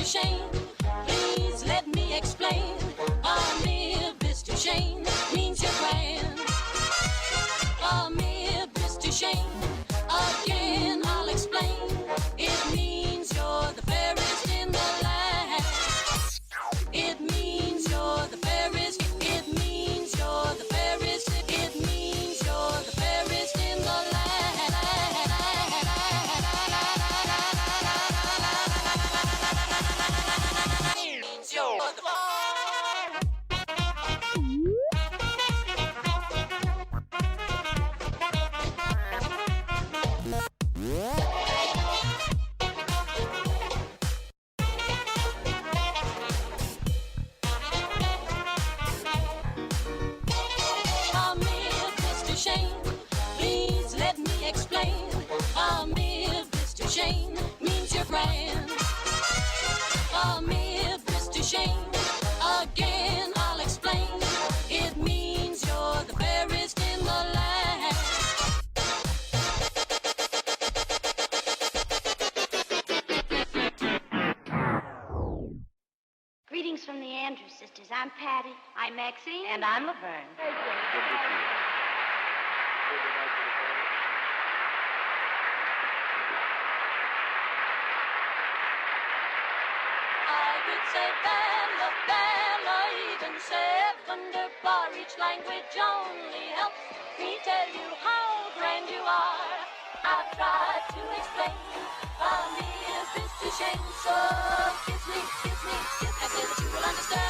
shame. Please let me explain. A mere blister shame means you're grand. A mere blister shame. Again, I'll explain. It means you're the fairest in the land. It means you're the fairest. It means you're the fairest. It means you're the fairest in the land. Please let me explain. A mere blister shame means you're grand. A mere blister shame. Again, I'll explain. It means you're the fairest in the land. Greetings from the Andrews sisters. I'm Patty. I'm Maxine. And I'm Laverne. I could say Bella, Bella, even say wonderbar. Each language only helps me tell you how grand you are. I've tried to explain a mere blister shame. So kiss me, kiss me, kiss me. I say that you will understand.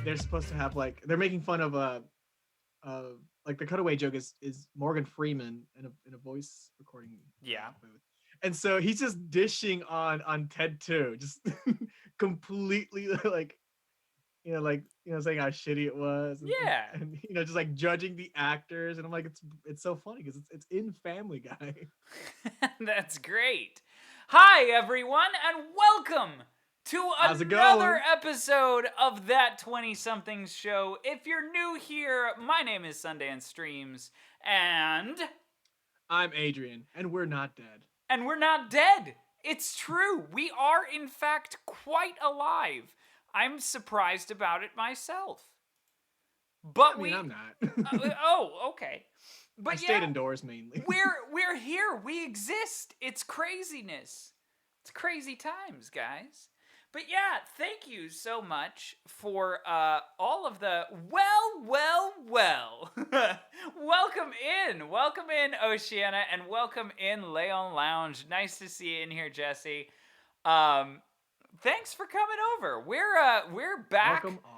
They're supposed to have like they're making fun of like the cutaway joke is Morgan Freeman in a voice recording Yeah. booth. And so he's just dishing on Ted 2, just completely like saying how shitty it was. Yeah. And just like judging the actors, and I'm like, it's so funny because it's in Family Guy. That's great. Hi everyone, and welcome to How's it another going? episode of That 20-Somethings Show. If you're new here, my name is Sundance Streams, and I'm Adrian, and we're not dead. And we're not dead. It's true. We are, in fact, quite alive. I'm surprised about it myself. But I mean, I'm not. oh, okay. But I stayed indoors mainly. we're here. We exist. It's craziness. It's crazy times, guys. But yeah, thank you so much for all of the well. Welcome in, Oceana, and welcome in, Leon Lounge. Nice to see you in here, Jesse. Thanks for coming over. We're back. Welcome all.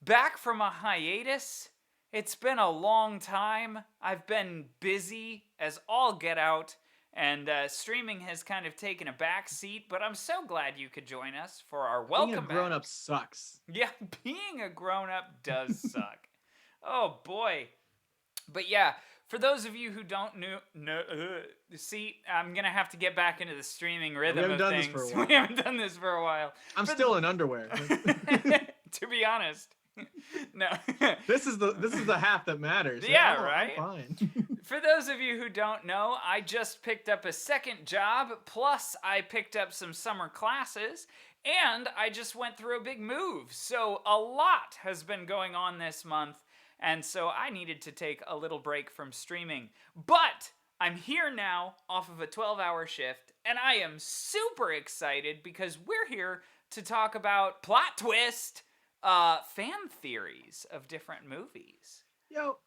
Back from a hiatus. It's been a long time. I've been busy as all get out, and streaming has kind of taken a back seat, but I'm so glad you could join us for our welcome Being a back. grown-up sucks. Yeah, being a grown-up does suck. Oh, boy. But yeah, for those of you who don't see, I'm going to have to get back into the streaming rhythm of things. We haven't done this for a while. I'm still in underwear. To be honest. No. This is the half that matters. Yeah, right? I'm fine. For those of you who don't know, I just picked up a second job, plus I picked up some summer classes, and I just went through a big move. So a lot has been going on this month, and so I needed to take a little break from streaming. But I'm here now off of a 12-hour shift, and I am super excited because we're here to talk about plot twist, fan theories of different movies. Yo,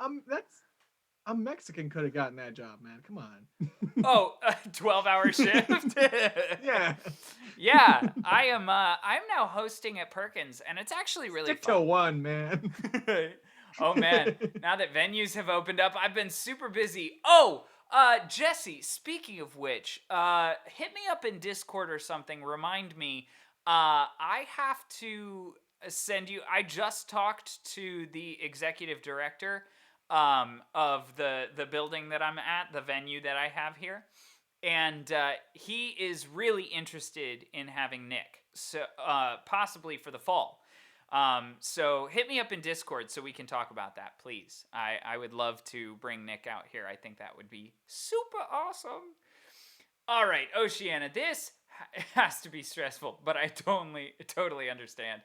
a Mexican could have gotten that job, man. Come on. Oh, a 12-hour shift? Yeah. Yeah, I'm now hosting at Perkins, and it's actually really Stick fun. to one, man. Oh, man. Now that venues have opened up, I've been super busy. Oh, Jesse, speaking of which, hit me up in Discord or something. Remind me. I have to send you. I just talked to the executive director of the building that I'm at, the venue that I have here, and he is really interested in having Nick, so possibly for the fall. So hit me up in Discord so we can talk about that, please. I would love to bring Nick out here. I think that would be super awesome. All right, Oceana, this has to be stressful, but I totally understand.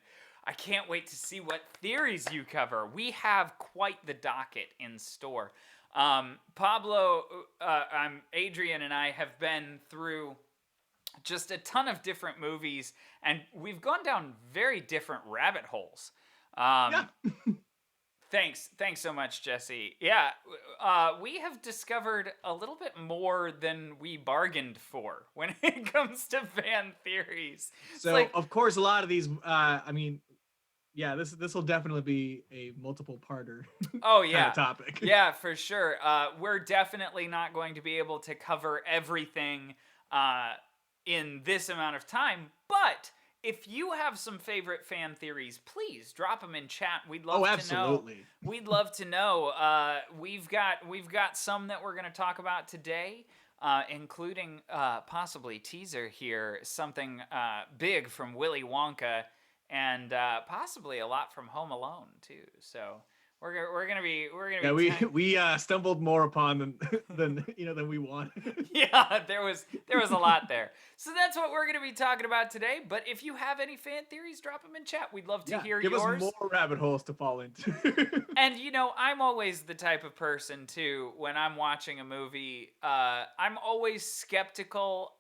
I can't wait to see what theories you cover. We have quite the docket in store. Pablo, Adrian, and I have been through just a ton of different movies, and we've gone down very different rabbit holes. Yeah. Thanks so much, Jesse. Yeah, we have discovered a little bit more than we bargained for when it comes to fan theories. So, of course, a lot of these, yeah, this will definitely be a multiple-parter oh, yeah. kind of topic. Yeah, for sure. We're definitely not going to be able to cover everything in this amount of time, but if you have some favorite fan theories, please drop them in chat. We'd love to know. Absolutely. We'd love to know. We've got some that we're going to talk about today, including possibly teaser here, something big from Willy Wonka, and possibly a lot from Home Alone too. So we're gonna be we stumbled more upon than we wanted. Yeah, there was a lot there. So that's what we're gonna be talking about today. But if you have any fan theories, drop them in chat. We'd love to hear give yours. us more rabbit holes to fall into. And I'm always the type of person too. When I'm watching a movie, I'm always skeptical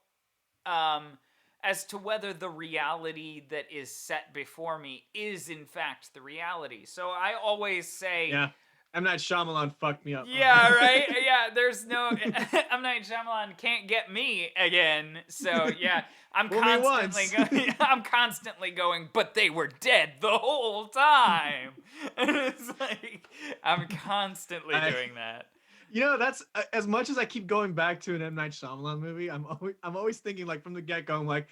as to whether the reality that is set before me is in fact the reality. So I always say, yeah, M. Night Shyamalan fucked me up. Yeah, right? Yeah, there's no... M. Night Shyamalan can't get me again. So yeah, I'm constantly going, but they were dead the whole time. And it's like, I'm constantly doing that. That's as much as I keep going back to an M. Night Shyamalan movie. I'm always thinking, like, from the get go, I'm like,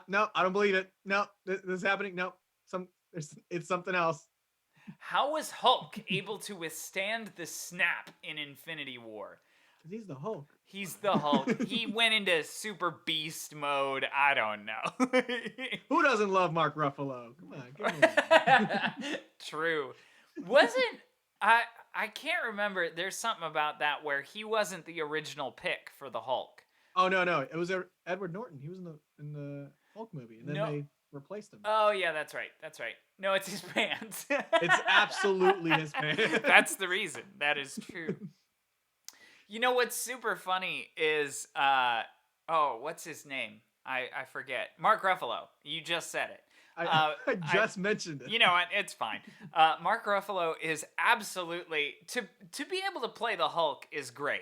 no, I don't believe it. No, this is happening. No, it's something else. How was Hulk able to withstand the snap in Infinity War? Because he's the Hulk. He's the Hulk. He went into super beast mode. I don't know. Who doesn't love Mark Ruffalo? Come on, give me one. True. I can't remember. There's something about that where he wasn't the original pick for the Hulk. Oh no, it was Edward Norton. He was in the Hulk movie, and then No. they replaced him. Oh yeah, that's right. That's right. No, it's his pants. It's absolutely his pants. That's the reason. That is true. You know what's super funny is oh, what's his name? I forget. Mark Ruffalo. You just said it. I just mentioned it. You know what? It's fine. Mark Ruffalo is absolutely to be able to play the Hulk is great.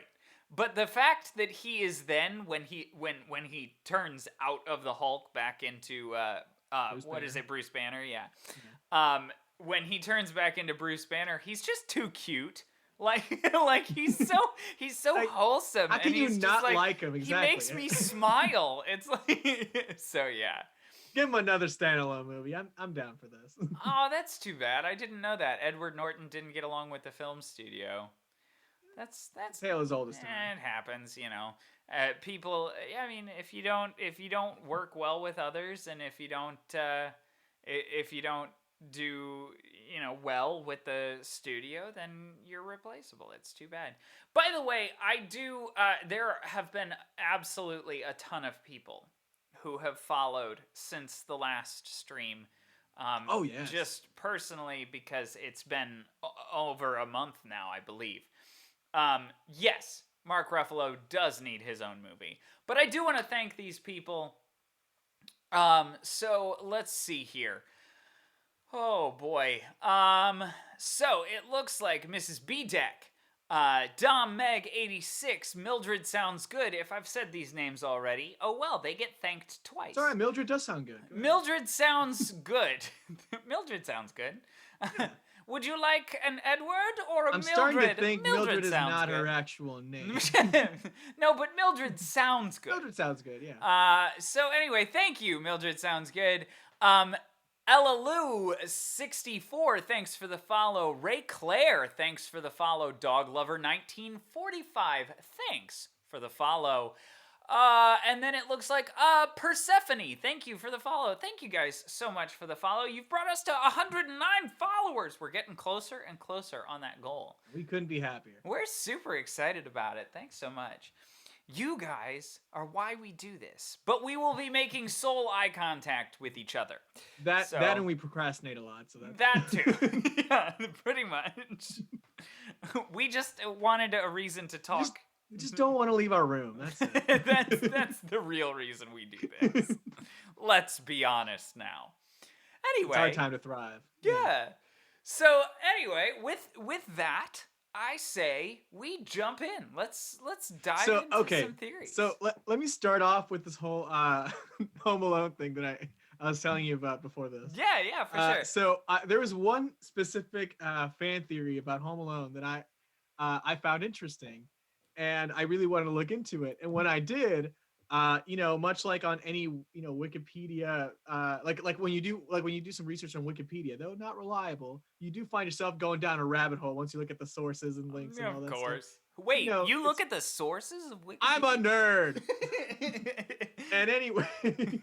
But the fact that he is then when he turns out of the Hulk back into what is Banner. it, Bruce Banner? Yeah. Mm-hmm. When he turns back into Bruce Banner, he's just too cute. Like like he's so Like, wholesome. how can and you he's not just like him? He Exactly. makes me smile. It's like so yeah. Give him another standalone movie. I'm down for this. Oh, that's too bad. I didn't know that. Edward Norton didn't get along with the film studio. That's Tale as old as time. it happens, you know. People. I mean, if you don't work well with others, and if you don't do well with the studio, then you're replaceable. It's too bad. By the way, I do. There have been absolutely a ton of people who have followed since the last stream. Oh yes. Just personally because it's been over a month now, I believe. Yes, Mark Ruffalo does need his own movie, but I do want to thank these people. So let's see here. Oh boy. So it looks like Mrs. B Deck, Dom Meg 86, Mildred sounds good. If I've said these names already, oh well, they get thanked twice. It's all right. Mildred does sound good. Mildred sounds good. Mildred sounds good. Would you like an Edward or a I'm Mildred? starting to think Mildred is sounds not good. her actual name. No, but Mildred sounds good. Mildred sounds good, yeah. So anyway, thank you, Mildred sounds good. Ella Lou 64, thanks for the follow. Ray Claire, thanks for the follow. Dog Lover 1945, thanks for the follow. And then it looks like Persephone, thank you for the follow. Thank you guys so much for the follow. You've brought us to 109 followers. We're getting closer and closer on that goal. We couldn't be happier. We're super excited about it. Thanks so much. You guys are why we do this, but we will be making soul eye contact with each other. That and we procrastinate a lot, so that too. Yeah, pretty much. We just wanted a reason to talk. We just don't want to leave our room. That's it. that's the real reason we do this. Let's be honest now. Anyway, it's our time to thrive. Yeah. So anyway, with that, I say we jump in. Let's dive into some theories. So let me start off with this whole Home Alone thing that I was telling you about before this. Yeah, for sure. So there was one specific fan theory about Home Alone that I found interesting, and I really wanted to look into it. And when I did, much like on any Wikipedia, like when you do some research on Wikipedia, though not reliable, you do find yourself going down a rabbit hole once you look at the sources and links and all that stuff. Of course. Wait, you look at the sources of Wikipedia? I'm a nerd. And anyway,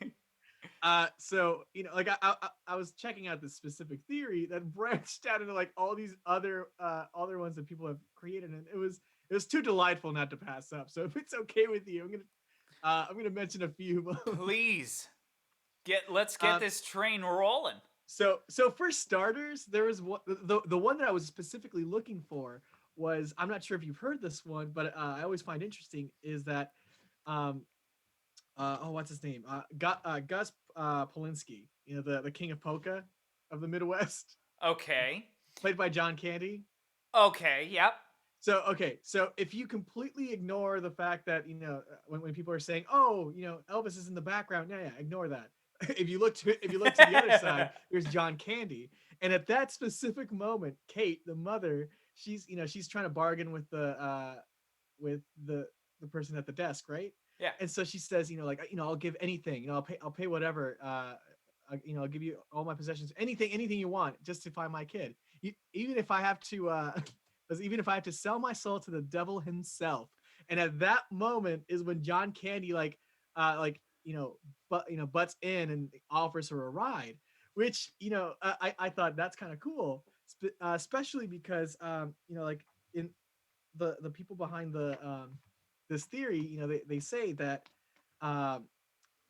so I was checking out this specific theory that branched out into like all these other ones that people have created, and it was too delightful not to pass up. So if it's okay with you, I'm gonna mention a few. Please, let's get this train rolling. So for starters, there was the one that I was specifically looking for was, I'm not sure if you've heard this one, but I always find interesting is that what's his name? Gus Polinski, the king of polka of the Midwest. Okay. Played by John Candy. Okay. Yep. So if you completely ignore the fact that when people are saying, oh, Elvis is in the background, yeah, ignore that. If you look to the other side, there's John Candy, and at that specific moment, Kate, the mother, she's trying to bargain with the person at the desk, right? Yeah. And so she says, I'll give anything, I'll pay whatever, I'll give you all my possessions, anything you want, just to find my kid, even if I have to sell my soul to the devil himself. And at that moment is when John Candy butts in and offers her a ride, which I thought that's kind of cool, especially because in the people behind this theory, they say that um,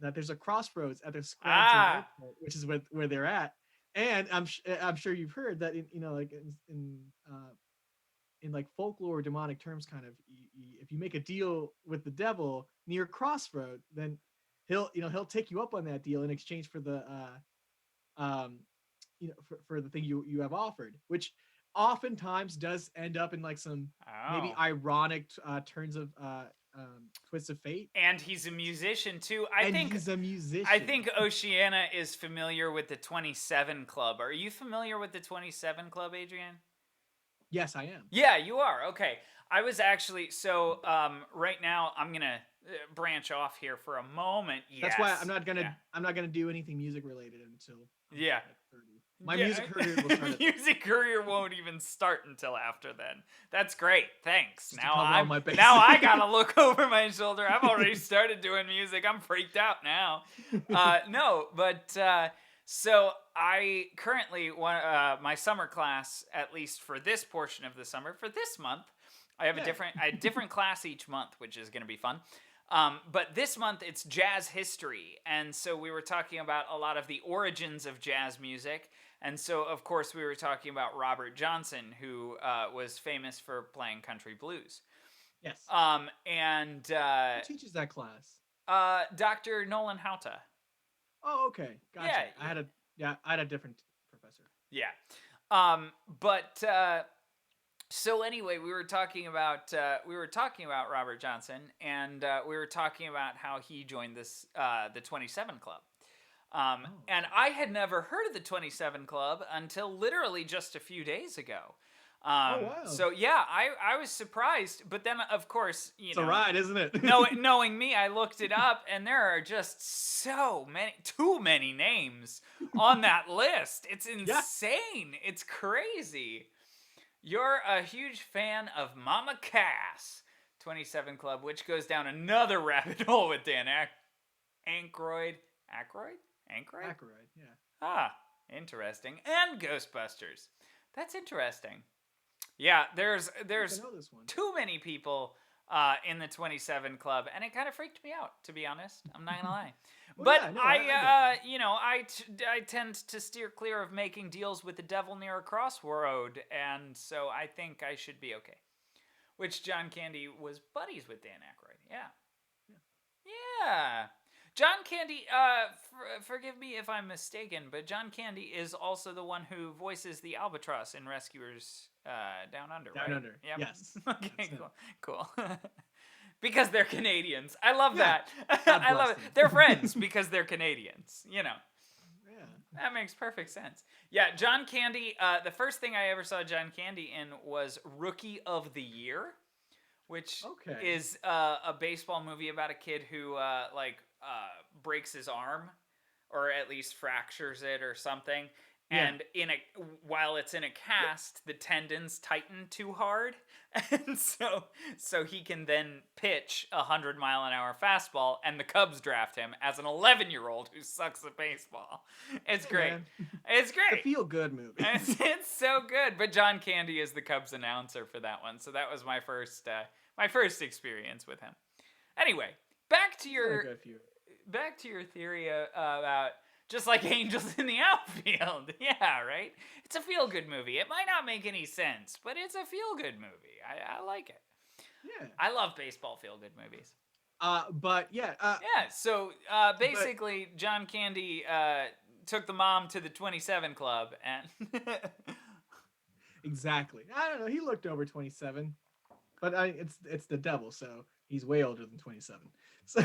that there's a crossroads at the Scranton Ah, Airport, which is where they're at. And I'm sure you've heard that like in like folklore or demonic terms, kind of, if you make a deal with the devil near crossroad, then he'll take you up on that deal in exchange for the um for the thing you have offered, which oftentimes does end up in like some maybe oh. ironic turns of twists of fate. And he's a musician too. And he's a I musician. think Oceana is familiar with the 27 Club. Are you familiar with the 27 Club, Adrian? Yes, I am. Yeah, you are. Okay. I was actually right now I'm going to branch off here for a moment. Yes. That's why I'm Yeah. not gonna do anything music related until I'm Yeah. like 30. My Yeah. music career will start at music career won't even start until after then. That's great. Thanks. Just to cover all my bases. Now I gotta look over my shoulder. I've already started doing music. I'm freaked out now. No, but so I currently my summer class, at least for this portion of the summer, for this month, I have a different class each month, which is going to be fun. But this month it's jazz history, and so we were talking about a lot of the origins of jazz music, and so of course we were talking about Robert Johnson, who was famous for playing country blues. Yes. And Who teaches that class? Dr. Nolan Houta. Oh, okay, gotcha. Yeah. I had a different professor. Yeah. But so anyway, we were talking about Robert Johnson, and we were talking about how he joined the 27 Club. And I had never heard of the 27 Club until literally just a few days ago. Oh, wow. So yeah, I was surprised, but then of course, It's a ride, isn't it? knowing me, I looked it up, and there are just too many names on that list. It's insane. Yeah. It's crazy. You're a huge fan of Mama Cass, 27 Club, which goes down another rabbit hole with Dan Aykroyd, yeah. Ah, interesting. And Ghostbusters. That's interesting. Yeah, there's too many people in the 27 Club, and it kind of freaked me out, to be honest. I'm not gonna lie. But yeah, no, I tend to steer clear of making deals with the devil near a crossroad, and so I think I should be okay. Which John Candy was buddies with Dan Aykroyd. Yeah. John Candy, forgive me if I'm mistaken, but John Candy is also the one who voices the albatross in Rescuers Down Under, right? Down Under, yep. Yes. Okay, cool. Because they're Canadians. I love that. God I love bless it. them. They're friends because they're Canadians, Yeah. That makes perfect sense. Yeah, John Candy, the first thing I ever saw John Candy in was Rookie of the Year, which is a baseball movie about a kid who breaks his arm, or at least fractures it or something. Yeah. And while it's in a cast, the tendons tighten too hard, and so he can then pitch 100-mile-an-hour fastball, and the Cubs draft him as an 11-year-old who sucks at baseball. It's great. Man. It's great. It's a feel-good movie. It's so good. But John Candy is the Cubs announcer for that one, so that was my first experience with him. Anyway, back to your theory about just like Angels in the Outfield. Yeah, right? It's a feel-good movie. It might not make any sense, but it's a feel-good movie. I like it. Yeah. I love baseball feel-good movies. But yeah. So basically, John Candy took the mom to the 27 Club, and... Exactly. I don't know. He looked over 27. But it's the devil, so he's way older than 27. So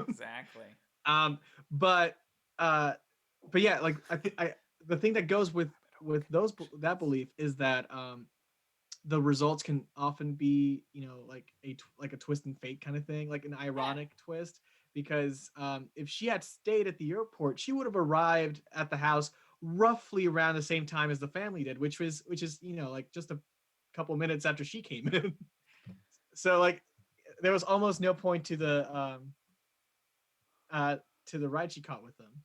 Exactly. But yeah, like the thing that goes with that belief is that the results can often be like a twist in fate kind of thing, like an ironic twist, because if she had stayed at the airport, she would have arrived at the house roughly around the same time as the family did, which is like just a couple minutes after she came in. So like there was almost no point to the ride she caught with them.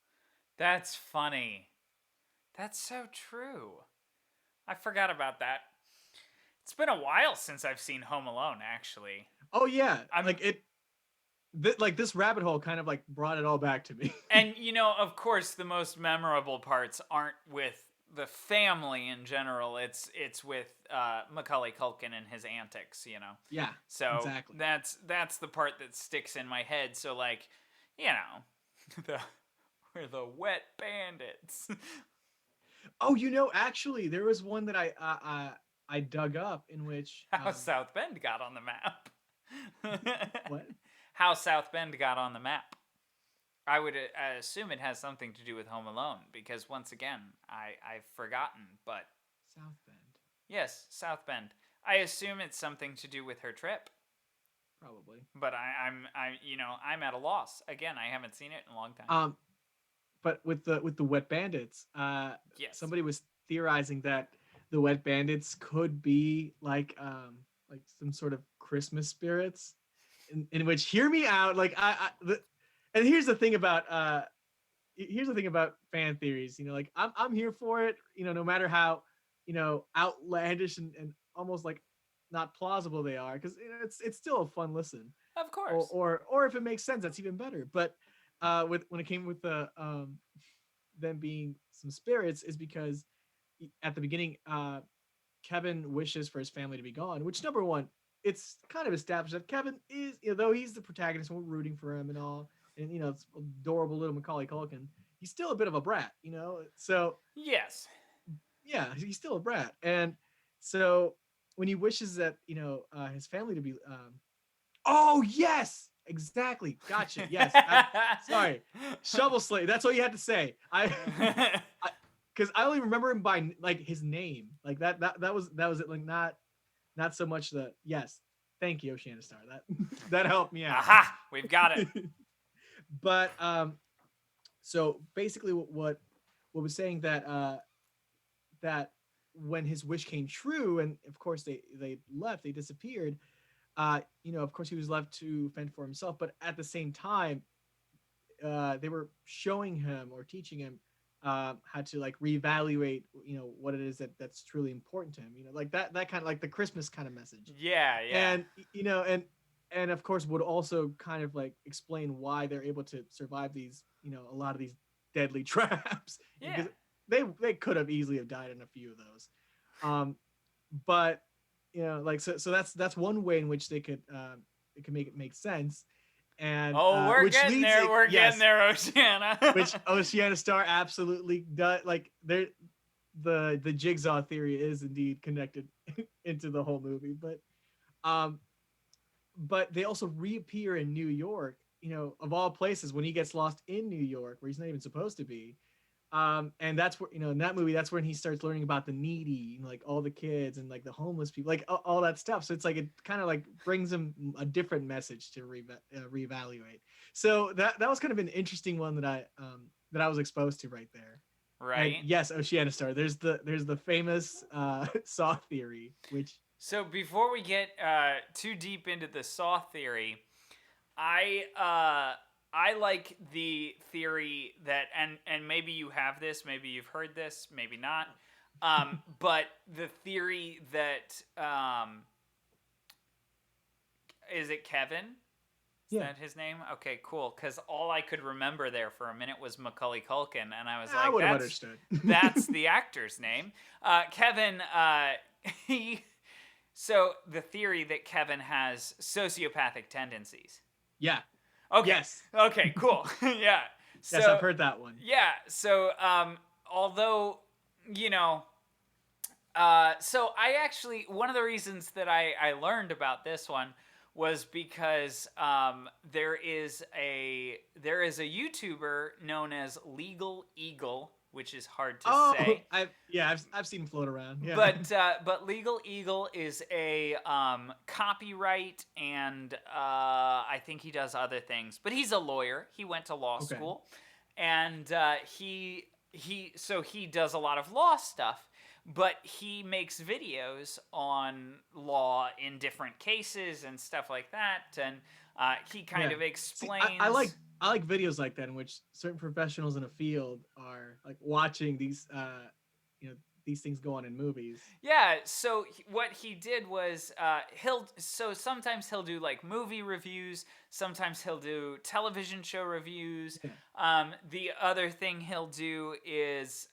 That's funny. That's so true. I forgot about that. It's been a while since I've seen Home Alone, actually. Oh yeah, I'm like like this rabbit hole kind of like brought it all back to me. And of course, the most memorable parts aren't with the family in general. It's with Macaulay Culkin and his antics. Yeah, So exactly. that's the part that sticks in my head. So like, you know, the we're the wet bandits. Oh, actually, there was one that I dug up in which How South Bend got on the map. what? How South Bend got on the map. I would assume it has something to do with Home Alone because once again, I've forgotten. But South Bend, yes, South Bend. I assume it's something to do with her trip. probably. But I'm at a loss. Again, I haven't seen it in a long time. But with the Wet Bandits, Yes. somebody was theorizing that the Wet Bandits could be like some sort of Christmas spirits, in which hear me out. Like and here's the thing about fan theories. Like I'm here for it. No matter how outlandish and almost like not plausible they are, because it's still a fun listen. Of Or, course. or if it makes sense, that's even better. But with when it came with them being some spirits, is because at the beginning, Kevin wishes for his family to be gone. Which, number one, it's kind of established that Kevin is, though he's the protagonist and we're rooting for him and all, and it's adorable little Macaulay Culkin. He's still a bit of a brat. So Yes. yeah, he's still a brat, and so when he wishes that his family to be oh yes, exactly. Gotcha. Yes. Sorry. Shovel Slave. That's what you had to say. Because I only remember him by like his name. Like that was it. Like not so much the yes. Thank you, Oceana Star. That that helped me out. Aha! We've got it. But so basically, what was saying that when his wish came true, and of course they left, they disappeared. Of course, he was left to fend for himself, but at the same time, they were showing him or teaching him how to like reevaluate, what it is that's truly important to him. Like that kind of like the Christmas kind of message, Yeah, yeah. and and of course would also kind of like explain why they're able to survive these, a lot of these deadly traps, Yeah. because they could have easily have died in a few of those. But like so that's one way in which they could it can make it make sense, and Oh, we're which getting leads there. it, We're getting yes, there, Oceana. which Oceana Star absolutely does. Like the jigsaw theory is indeed connected into the whole movie, um but they also reappear in New York, of all places, when he gets lost in New York where he's not even supposed to be. And that's where, in that movie, that's when he starts learning about the needy, like all the kids and like the homeless people, like all that stuff. So it's like it kind of like brings him a different message to reevaluate. So that was kind of an interesting one that I was exposed to right there. And Right. yes, Oceana Star. There's the famous Saw theory, which So before we get too deep into the Saw theory, I like the theory that, and maybe you have this, maybe you've heard this, maybe not. But the theory that is it Kevin? Is yeah, that his name? Okay, cool. Because all I could remember there for a minute was Macaulay Culkin, and I was I like, would have understood. that's the actor's name. Kevin. He. So the theory that Kevin has sociopathic tendencies. Yeah. Okay. Yes. Okay. Cool. Yeah. So Yes, I've heard that one. yeah. So although you know. So I actually, one of the reasons that I learned about this one was because there is a YouTuber known as Legal Eagle, which is hard to Oh, say. I've seen him float around. Yeah. But Legal Eagle is a copyright, and I think he does other things. But he's a lawyer. He went to law Okay. school, and he does a lot of law stuff. But he makes videos on law in different cases and stuff like that, and he kind of See, explains. I like videos like that in which certain professionals in a field are like watching these you know these things go on in movies. Yeah, so what he did was sometimes he'll do like movie reviews, sometimes he'll do television show reviews. Yeah. The other thing he'll do is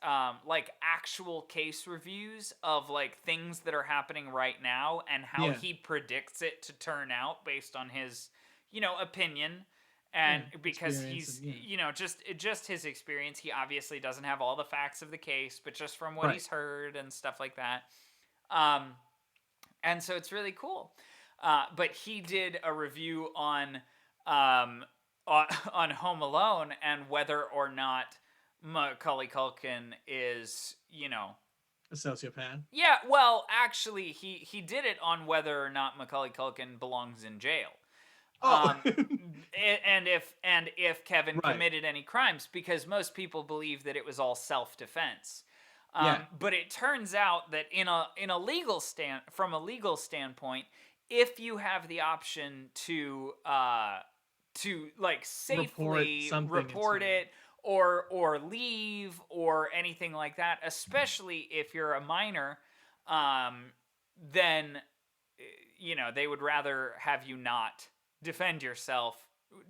like actual case reviews of like things that are happening right now and how Yeah. he predicts it to turn out based on his, opinion. Yeah. And because Experience and he's, yeah. just his experience, he obviously doesn't have all the facts of the case, but just from what Right. he's heard and stuff like that. Um, and so it's really cool. But he did a review um, on Home Alone and whether or not Macaulay Culkin is, A sociopath. yeah. Well, actually, he did it on whether or not Macaulay Culkin belongs in jail. Oh. Um, and if Kevin Right. committed any crimes, because most people believe that it was all self-defense. Yeah. But it turns out that from a legal standpoint, if you have the option to like safely something report into it or leave or anything like that, especially if you're a minor, then they would rather have you not defend yourself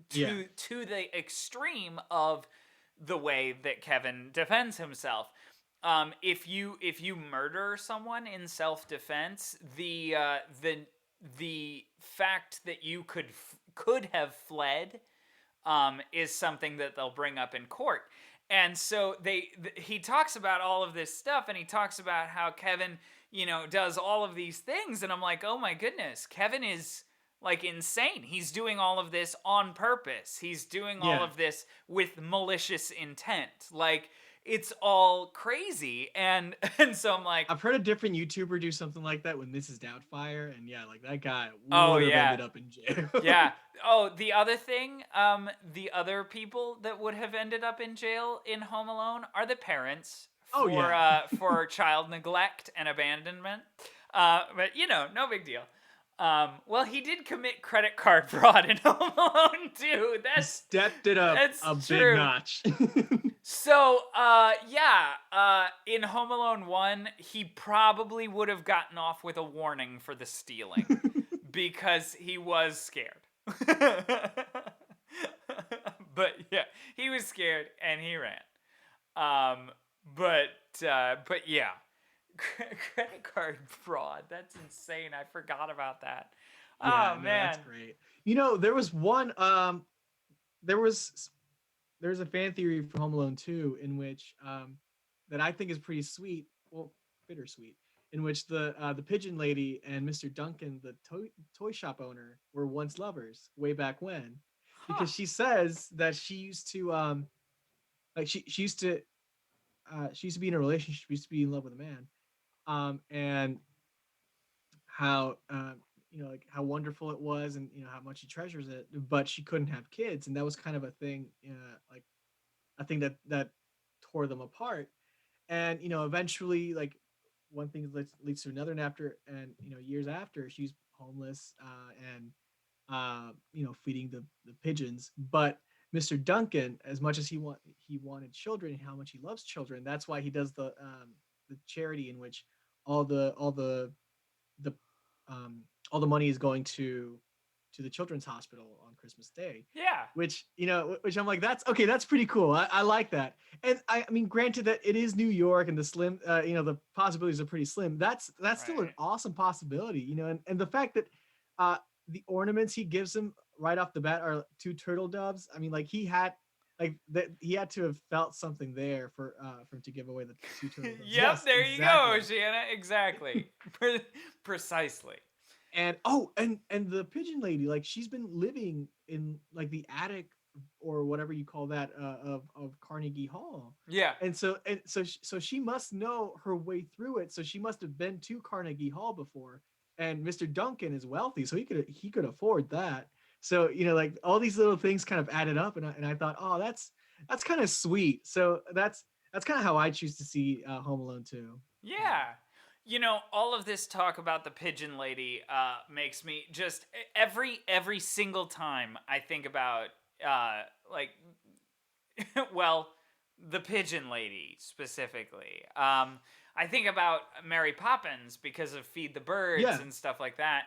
to Yeah. to the extreme of the way that Kevin defends himself. If you murder someone in self defense, the fact that you could have fled is something that they'll bring up in court. And so he talks about all of this stuff, and he talks about how Kevin, does all of these things, and I'm like, oh my goodness, Kevin is like insane. He's doing all of this on purpose. He's doing all Yeah. of this with malicious intent. Like, it's all crazy. And and so I'm like, I've heard a different YouTuber do something like that with Mrs. Doubtfire, and yeah, like that guy oh would have yeah. ended up in jail. Yeah. Oh, the other thing, the other people that would have ended up in jail in Home Alone are the parents Oh, yeah. for child neglect and abandonment. But no big deal. Well, he did commit credit card fraud in Home Alone too. He stepped it up That's a big true. notch. So, in Home Alone 1, he probably would have gotten off with a warning for the stealing because he was scared. But yeah, he was scared and he ran. But yeah, credit card fraud. That's insane. I forgot about that. Yeah, Oh no, man. that's great. There was one there's a fan theory for Home Alone 2 in which that I think is pretty sweet, well, bittersweet, in which the pigeon lady and Mr. Duncan, the toy shop owner, were once lovers way back when, because she says that she used to like she used to be in a relationship, she used to be in love with a man, and how like how wonderful it was, and how much she treasures it, but she couldn't have kids, and that was kind of a thing, like a thing that tore them apart. And eventually, like, one thing leads to another, and after, and years after, she's homeless, and feeding the pigeons. But Mr. Duncan, as much as he wanted children, and how much he loves children, that's why he does the charity in which the all the money is going to the children's hospital on Christmas Day. Yeah. Which I'm like, that's okay, that's pretty cool. I like that. And I mean, granted that it is New York, and the possibilities are pretty slim. That's still an Right. awesome possibility, and the fact that the ornaments he gives him right off the bat are two turtle doves. I mean, like, he had to have felt something there for him to give away the two turtle doves. Yep, Yes, there you go, exactly. Shanna. Exactly. Precisely. And and the pigeon lady, like, she's been living in, like, the attic, or whatever you call that, of Carnegie Hall. Yeah. So she must know her way through it. So she must have been to Carnegie Hall before. And Mr. Duncan is wealthy, so he could afford that. So like, all these little things kind of added up, and I thought, oh, that's kind of sweet. So that's kind of how I choose to see Home Alone 2. Yeah. All of this talk about the pigeon lady makes me just every single time I think about like well, the Pigeon Lady specifically. I think about Mary Poppins because of Feed the Birds Yeah. and stuff like that.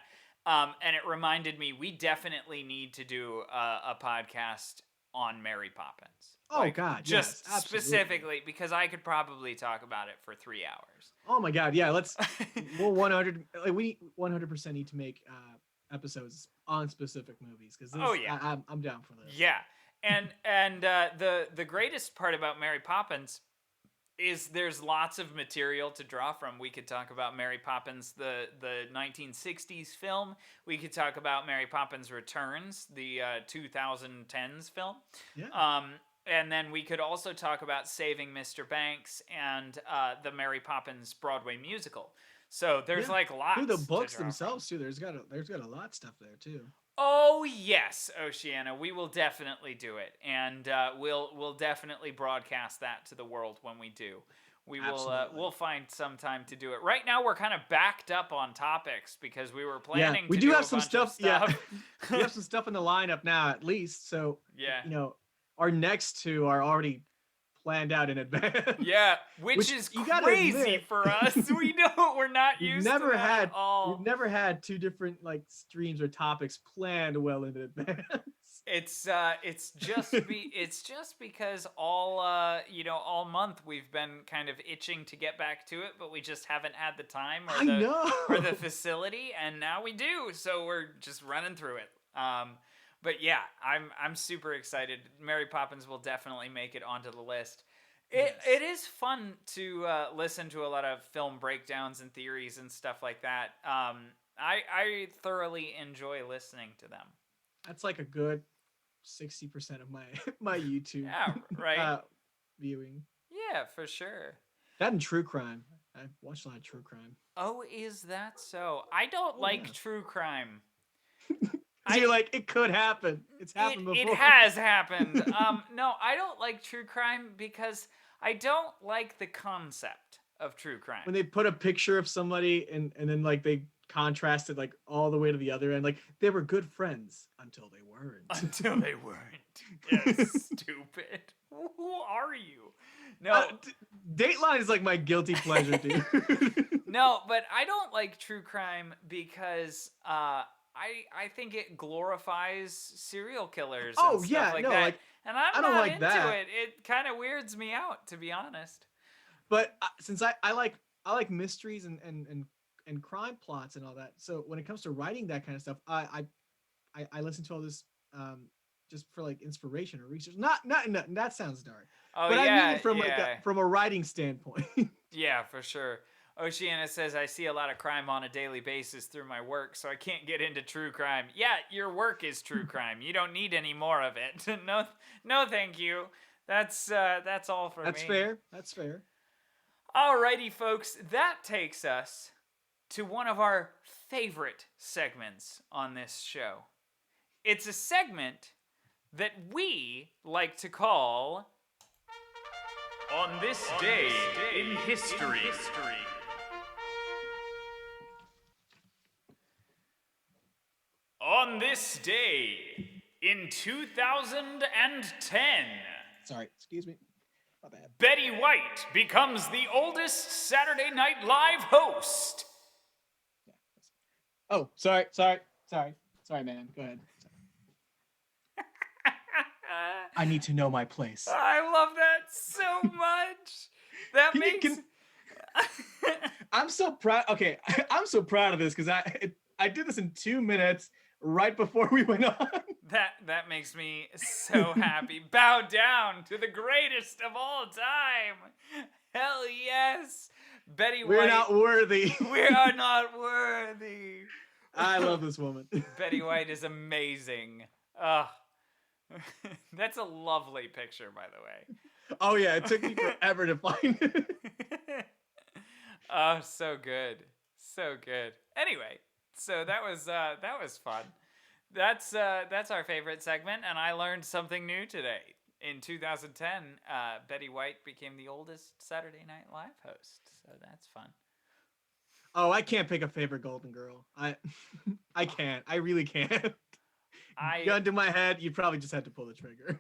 And it reminded me we definitely need to do a podcast on Mary Poppins. Oh God, yes, Just absolutely. specifically because I could probably talk about it for 3 hours. Oh my God, yeah. We'll 100. Like, we 100% need to make episodes on specific movies because Oh, yeah. I'm down for this. Yeah, and the greatest part about Mary Poppins is there's lots of material to draw from. We could talk about Mary Poppins, the 1960s film. We could talk about Mary Poppins Returns, the 2010s film. Yeah. And then we could also talk about Saving Mr. Banks and the Mary Poppins Broadway musical. So there's Yeah. like lots. Dude, the books to draw themselves from. too. There's got a lot of stuff there too. Oh yes, Oceana, we will definitely do it, and we'll definitely broadcast that to the world when we do. We'll find some time to do it. Right now, we're kind of backed up on topics because we were planning. We to do do have a some bunch of stuff. Yeah, we have some stuff in the lineup now, at least. So yeah, our next two are already planned out in advance. yeah, which is you gotta crazy admit, for us. We know we're not we've used never to that had at all. we've never had two different like streams or topics planned well in advance. It's just because all month we've been kind of itching to get back to it, but we just haven't had the time I know. or the facility, and now we do. So we're just running through it. But yeah, I'm super excited. Mary Poppins will definitely make it onto the list. It is fun to listen to a lot of film breakdowns and theories and stuff like that. I thoroughly enjoy listening to them. That's like a good 60% of my YouTube Yeah, right. viewing. Yeah, for sure. That and true crime. I watched a lot of true crime. Oh, is that so? I don't like true crime. So you're like, it could happen. It's happened before. It has happened. No, I don't like true crime because I don't like the concept of true crime. When they put a picture of somebody and then like they contrasted like all the way to the other end, like they were good friends until they weren't. Until they weren't. Yes, stupid. Who are you? No. Dateline is like my guilty pleasure, dude. No, but I don't like true crime because I think it glorifies serial killers and stuff like that. Like, and I'm I don't not like into that. it. It kind of weirds me out, to be honest. But since I like mysteries and crime plots and all that, so when it comes to writing that kind of stuff, I listen to all this just for like inspiration or research. Not that sounds dark. Oh, but yeah, I mean it from from a writing standpoint. Yeah, for sure. Oceana says, I see a lot of crime on a daily basis through my work, so I can't get into true crime. Yeah, your work is true crime. You don't need any more of it. No, thank you. That's all for me. That's fair. Alrighty, folks. That takes us to one of our favorite segments on this show. It's a segment that we like to call On This Day in History. On this day in 2010, Sorry, excuse me. My bad. Betty White becomes the oldest Saturday Night Live host. Oh, sorry, man. Go ahead. I need to know my place. I love that so much. That makes. I'm so proud. Okay, I'm so proud of this because I did this in 2 minutes right before we went on. That makes me so happy. Bow down to the greatest of all time. Hell yes. Betty White. We're not worthy. We are not worthy. I love this woman. Betty White is amazing. Ugh. That's a lovely picture, by the way. Oh yeah, it took me forever to find it. Oh, so good. So good. Anyway, so that was fun. That's our favorite segment, and I learned something new today. In 2010, Betty White became the oldest Saturday Night Live host, so that's fun. Oh, I can't pick a favorite Golden Girl. I can't. I really can't. Gun to my head, you probably just had to pull the trigger.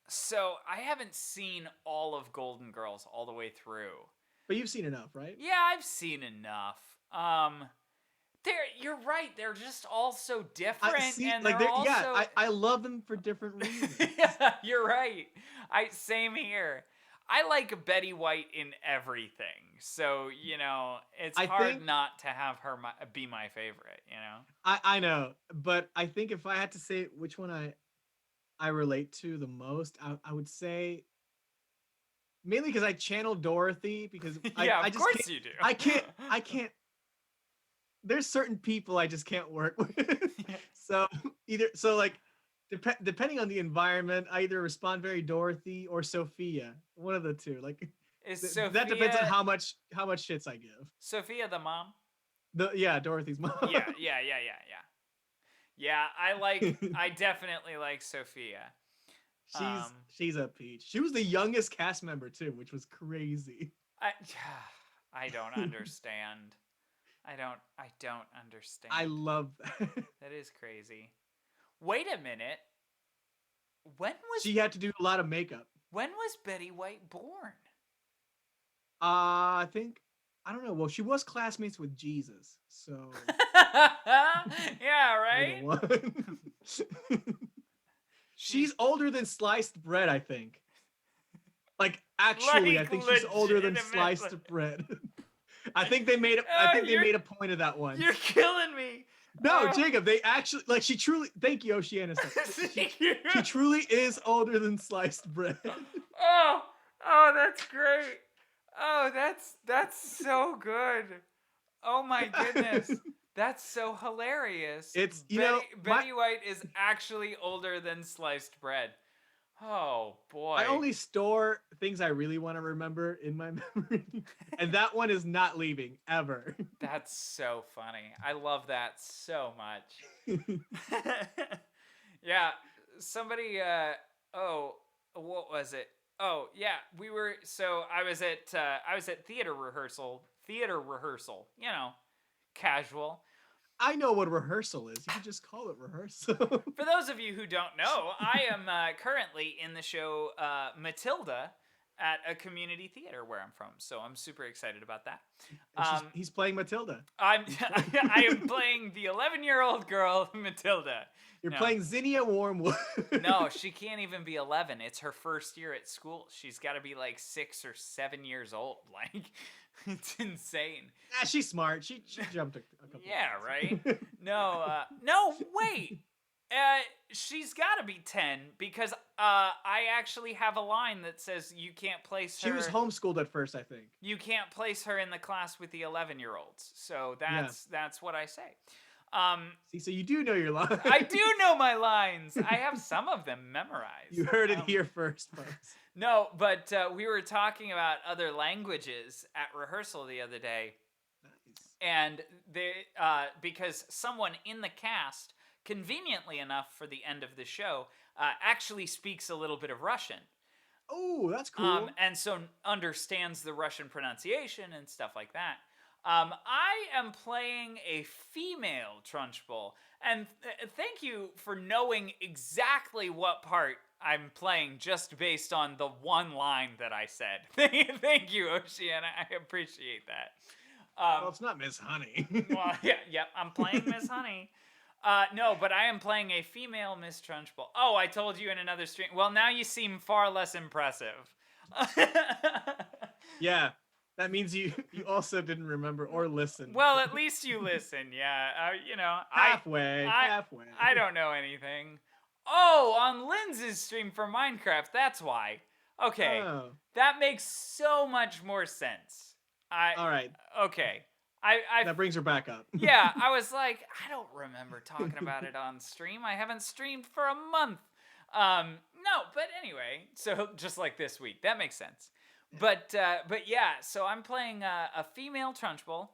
So I haven't seen all of Golden Girls all the way through. But you've seen enough, right? Yeah, I've seen enough. You're right. They're just all so I different, see, and like they're they're all yeah, so. I love them for different reasons. Yeah, you're right. Same here. I like Betty White in everything, so it's I hard think not to have her be my favorite. I know, but I think if I had to say which one I relate to the most, I would say mainly because I channel Dorothy because I Yeah, I of just course can't you do. I can't there's certain people I just can't work with. So like depending on the environment, I either respond very Dorothy or Sophia, one of the two. Like Is that depends on Sophia how much shits I give. Sophia the mom? Dorothy's mom. Yeah, yeah, yeah, yeah, yeah. Yeah, I definitely like Sophia. she's Um, she's a peach. She was the youngest cast member too, which was crazy. I I don't understand. I don't I understand. love that. That is crazy. Wait a minute. When was She had to do a lot of makeup. when was Betty White born? I think I don't know. Well, she was classmates with Jesus, so Yeah, either right? one. She's She's older than sliced bread, I think. Like actually, I like think she's older than legitimately. sliced bread. I think they made I Oh, think they made a point of that you're once. killing me. No, Oh. Jacob, they actually like she truly thank you, Oceana. Thank you. She truly is older than sliced bread. Oh, oh, that's great. Oh, that's so good. Oh my goodness. That's so hilarious. It's Betty White is actually older than sliced bread. Oh I boy. only store things I really want to remember in my memory, and that one is not leaving ever. That's so funny. I love that so much. Yeah, somebody oh, what was it? Oh, yeah, I was at theater rehearsal, casual. I know what rehearsal is. You can just call it rehearsal. For those of you who don't know, I am currently in the show Matilda at a community theater where I'm from, so I'm super excited about that. He's playing Matilda. I am playing the 11-year-old girl Matilda. You're No. playing Zinnia Wormwood. No, she can't even be 11. It's her first year at school. She's got to be like 6 or 7 years old. Like, it's insane. She's smart. She jumped a couple. Yeah, times. right? No, wait. She's got to be 10 because I actually have a line that says you can't place her. She was homeschooled at first, I think. You can't place her in the class with the 11-year-olds. So that's what I say. See, so you do know your lines. I do know my lines. I have some of them memorized. You heard it here first, folks. No, but we were talking about other languages at rehearsal the other day, Nice. and because someone in the cast, conveniently enough for the end of the show, actually speaks a little bit of Russian. Oh, that's cool. And so understands the Russian pronunciation and stuff like that. I am playing a female Trunchbull, and thank you for knowing exactly what part I'm playing just based on the one line that I said. Thank you, Oceana. I appreciate that. Well, it's not Miss Honey. Well, yeah, I'm playing Miss Honey. No, but I am playing a female Miss Trunchbull. Oh, I told you in another stream. Well, now you seem far less impressive. Yeah, that means you also didn't remember or listen. Well, at least you listen. Yeah, halfway. I don't know anything. Oh, on Linz's stream for Minecraft. That's why. Okay, Oh. that makes so much more sense. All right. Okay. That brings her back up. Yeah, I was like, I don't remember talking about it on stream. I haven't streamed for a month. No, but anyway, so just like this week, that makes sense. But yeah, so I'm playing a female Trunchbull,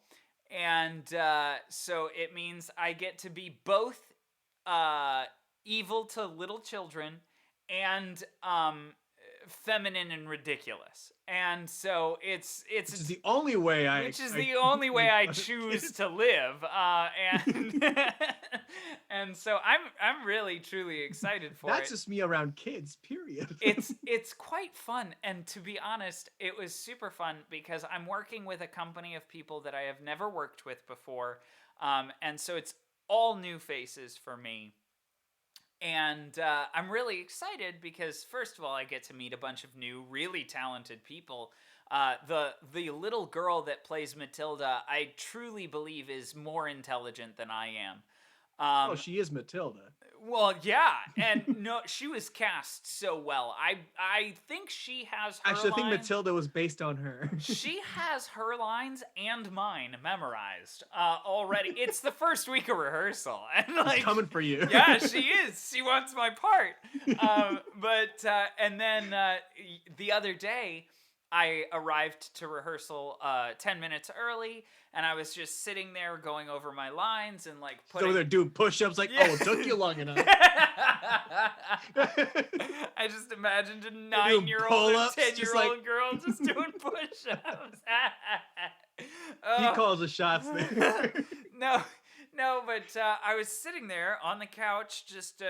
and so it means I get to be both evil to little children and feminine and ridiculous. And so it's Which is the only way the only way I make choose kids. to live. And and so I'm really truly excited for That's it. just me around kids, period. It's quite fun, and to be honest, it was super fun because I'm working with a company of people that I have never worked with before, and so it's all new faces for me. And I'm really excited because, first of all, I get to meet a bunch of new, really talented people. The little girl that plays Matilda, I truly believe is more intelligent than I am. Oh, she is Matilda. Well, yeah, and no, she was cast so well. I think she has her Actually, I think lines. Matilda was based on her. She has her lines and mine memorized already. It's the first week of rehearsal, and like It's coming for you. yeah, she is. She wants my part. And then the other day, I arrived to rehearsal 10 minutes early, and I was just sitting there going over my lines and like putting. So they're doing push-ups like, Yeah. oh, it took you long enough. I just imagined a 9-year-old and pull-ups, just 10-year-old like- girl just doing push-ups. He calls the shots there. No, but I was sitting there on the couch, just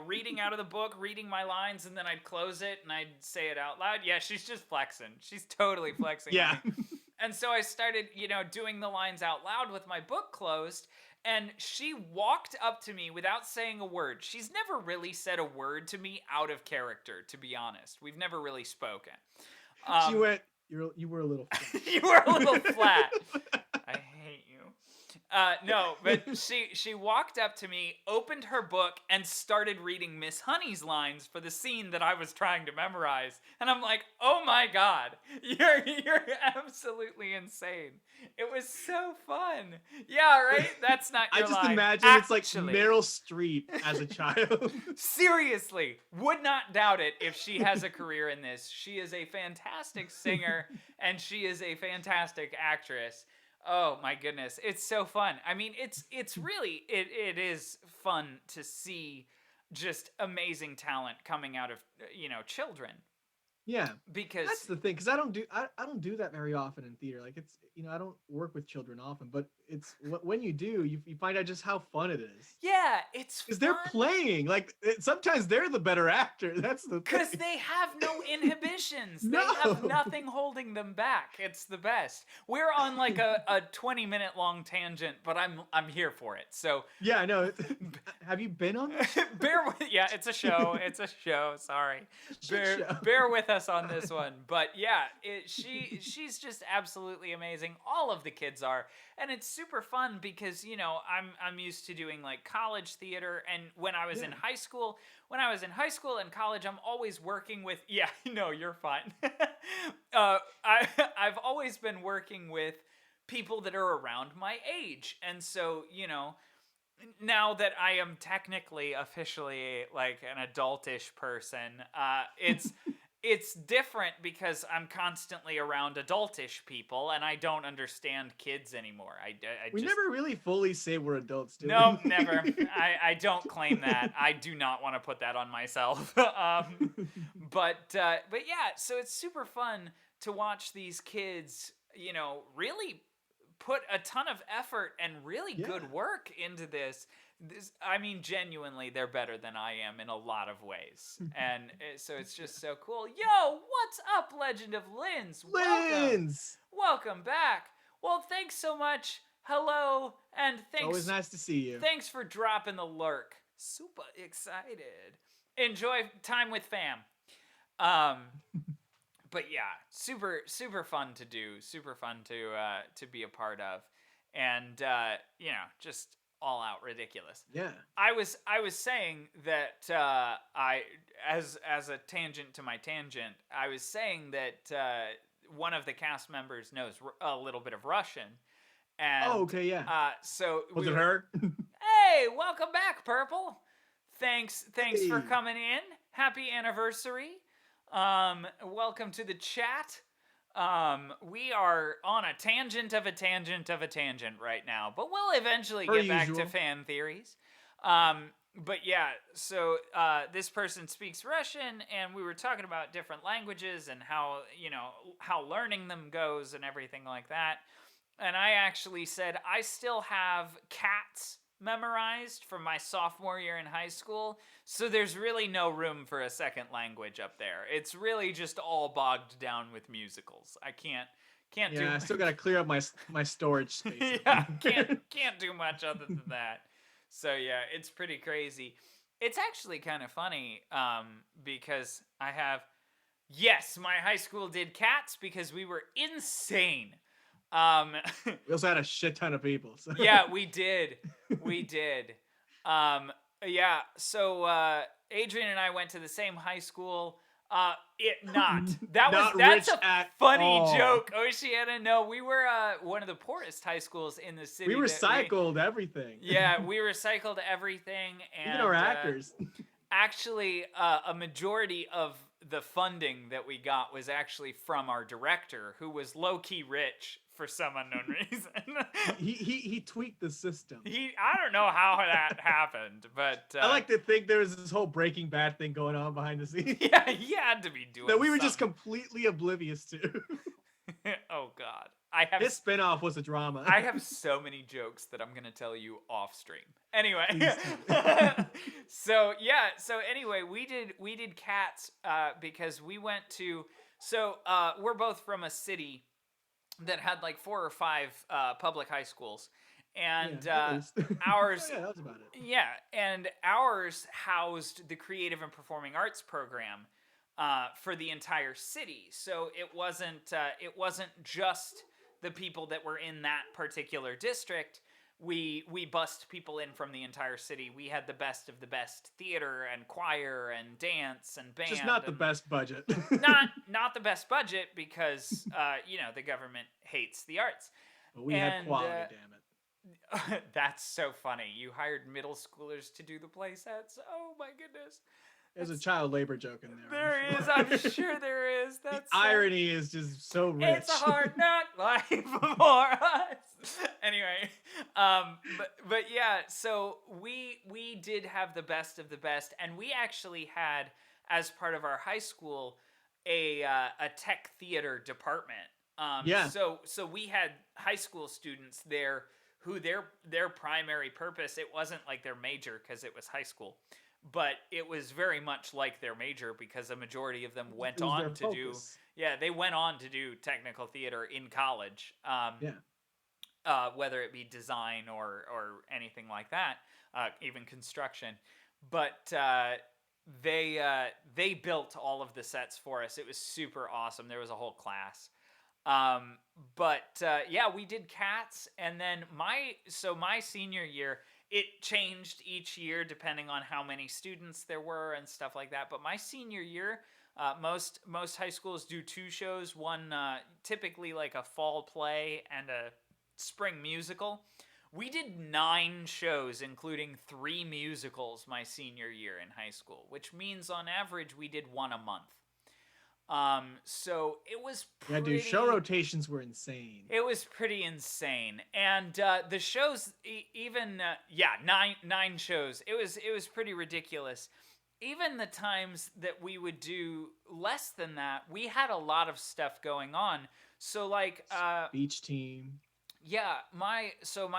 reading out of the book, reading my lines, and then I'd close it and I'd say it out loud. Yeah, she's just flexing. She's totally flexing. Yeah. on me. And so I started, doing the lines out loud with my book closed, and she walked up to me without saying a word. She's never really said a word to me out of character, to be honest. We've never really spoken. She went, you were a little flat. You were a little flat. I hate you. No, but she walked up to me, opened her book, and started reading Miss Honey's lines for the scene that I was trying to memorize. And I'm like, oh my god, you're absolutely insane. It was so fun. Yeah, right? That's not I your just line. imagine it's like Actually, Meryl Streep as a child. seriously, would not doubt it if she has a career in this. She is a fantastic singer, and she is a fantastic actress. Oh my goodness, it's so fun. I mean, it's really it is fun to see just amazing talent coming out of children. Yeah, Because that's the thing. Because I don't do that very often in theater. Like it's I don't work with children often, but it's when you do, you find out just how fun it is. yeah, it's Because they're fun. playing. Like sometimes they're the better actor. That's the thing. Because they have no inhibitions. No. They have nothing holding them back. It's the best. We're on like a 20-minute long tangent, but I'm here for it. So Yeah, I know. Have you been on this? bear with, yeah, it's a show. It's a show. Sorry. Shit show. Bear with us on this one. But yeah, she's just absolutely amazing. All of the kids are. And it's super fun because, I'm used to doing like college theater, and when I was in high school and college, I'm always working with no, you're fine. I've always been working with people that are around my age. And so, now that I am technically officially like an adultish person, it's different because I'm constantly around adultish people and I don't understand kids anymore. We just never really fully say we're adults, do no, we? never. I don't claim that. I do not want to put that on myself. But yeah, so it's super fun to watch these kids, really put a ton of effort and really good work into this. I mean, genuinely, they're better than I am in a lot of ways. And so it's just so cool. Yo, what's up, Legend of Linz? Linz! Welcome back. Well, thanks so much. Hello, and thanks. Always nice to see you. Thanks for dropping the lurk. Super excited. Enjoy time with fam. But yeah, super fun to do, super fun to be a part of, and just all out ridiculous. Yeah. I was saying that as a tangent to my tangent, I was saying that one of the cast members knows a little bit of Russian, and okay, yeah. So Was it her? Hey, welcome back, Purple. Thanks for Hey. coming in. Happy anniversary. Welcome to the chat. We are on a tangent of a tangent of a tangent right now, but we'll eventually Per get back to usual. fan theories. but yeah, so this person speaks Russian, and we were talking about different languages and how, how learning them goes and everything like that. And I actually said I still have cats memorized from my sophomore year in high school, so there's really no room for a second language up there. It's really just all bogged down with musicals. I can't do Yeah, I still gotta clear up my storage space. up yeah, there. can't do much other than that. So yeah, it's pretty crazy. It's actually kind of funny because I have yes, my high school did cats because we were insane. Um, We also had a shit ton of people. So. yeah, we did. We did. Um, yeah, so Adrian and I went to the same high school. It not. Not That's rich a at funny all. joke, Oceana. No, we were one of the poorest high schools in the city. We recycled everything. Yeah, we recycled everything, and Even our actors. actually, a majority of the funding that we got was actually from our director, who was low key rich for some unknown reason. he tweaked the system. I don't know how that happened, but I like to think there was this whole Breaking Bad thing going on behind the scenes yeah, he had to be doing that we were just something. completely oblivious to. Oh God, I have His spinoff was a drama. I have so many jokes that I'm gonna tell you off stream. Anyway, so anyway, we did cats because we went to we're both from a city that had like 4 or 5 public high schools, and Yeah, at least. ours Oh, yeah, that was about it. yeah, and ours housed the creative and performing arts program for the entire city. So it wasn't just the people that were in that particular district. We bussed people in from the entire city. We had the best of the best theater and choir and dance and band. Just not the best budget. not the best budget because the government hates the arts. But we had quality, damn it. That's so funny. You hired middle schoolers to do the play sets. Oh my goodness. There's a child labor joke in there. There is. I'm sure there is. That's the irony is just so rich. It's a hard knock life for us. Anyway, but yeah. So we did have the best of the best, and we actually had, as part of our high school, a tech theater department. Yeah. So we had high school students there who their primary purpose, it wasn't like their major because it was high school, but it was very much like their major because a majority of them went on to do they went on to do technical theater in college. Whether it be design or anything like that, even construction. But they built all of the sets for us. It was super awesome. There was a whole class. We did cats, and then my senior year, it changed each year depending on how many students there were and stuff like that. But my senior year, most high schools do 2 shows, one typically like a fall play and a spring musical. We did 9 shows, including 3 musicals my senior year in high school, which means on average we did 1 a month. So it was pretty... Yeah, dude, show rotations were insane. It was pretty insane. And the shows, even 9 shows. It was pretty ridiculous. Even the times that we would do less than that, we had a lot of stuff going on. So like speech team. Yeah, my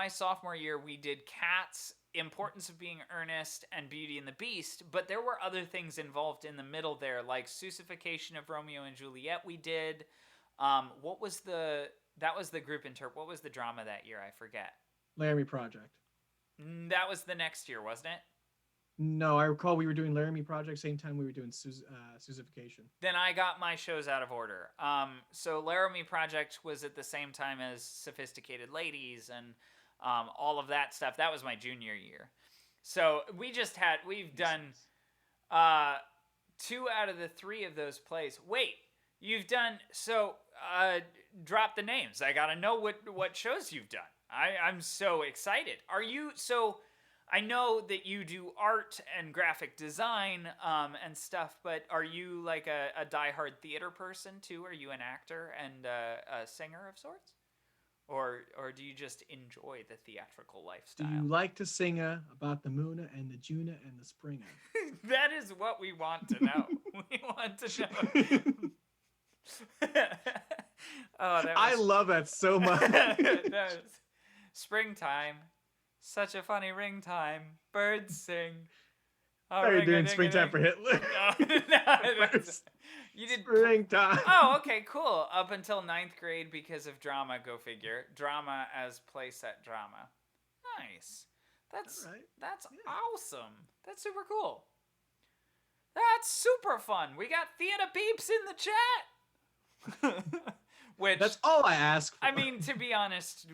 sophomore year we did Cats, Importance of Being Earnest, and Beauty and the Beast, but there were other things involved in the middle there, like Seussification of Romeo and Juliet we did. That was the group what was the drama that year? I forget. Laramie Project. That was the next year, wasn't it? No, I recall we were doing Laramie Project same time we were doing Seussification. Then I got my shows out of order. So Laramie Project was at the same time as Sophisticated Ladies and all of that stuff. That was my junior year. So we've done 2 out of the 3 of those plays. Wait, you've done, drop the names. I gotta know what shows you've done. I'm so excited. I know that you do art and graphic design and stuff, but are you like a diehard theater person too? Are you an actor and a singer of sorts? or do you just enjoy the theatrical Do lifestyle? you like to sing about the Moona and the Juna and the Springer? That is what we want to know. We want to know. Oh, that I was love that so much. that was springtime. Such a funny ring time. Birds sing. Oh, Are you doing ring-a-ding-a-ding. Springtime for Hitler? No, you did. Springtime. Oh, okay, cool. Up until 9th grade because of drama, go figure. Drama as playset drama. Nice. That's All right. that's Yeah. awesome. That's super cool. That's super fun. We got theater peeps in the chat. Which That's all I ask for. I mean, to be honest,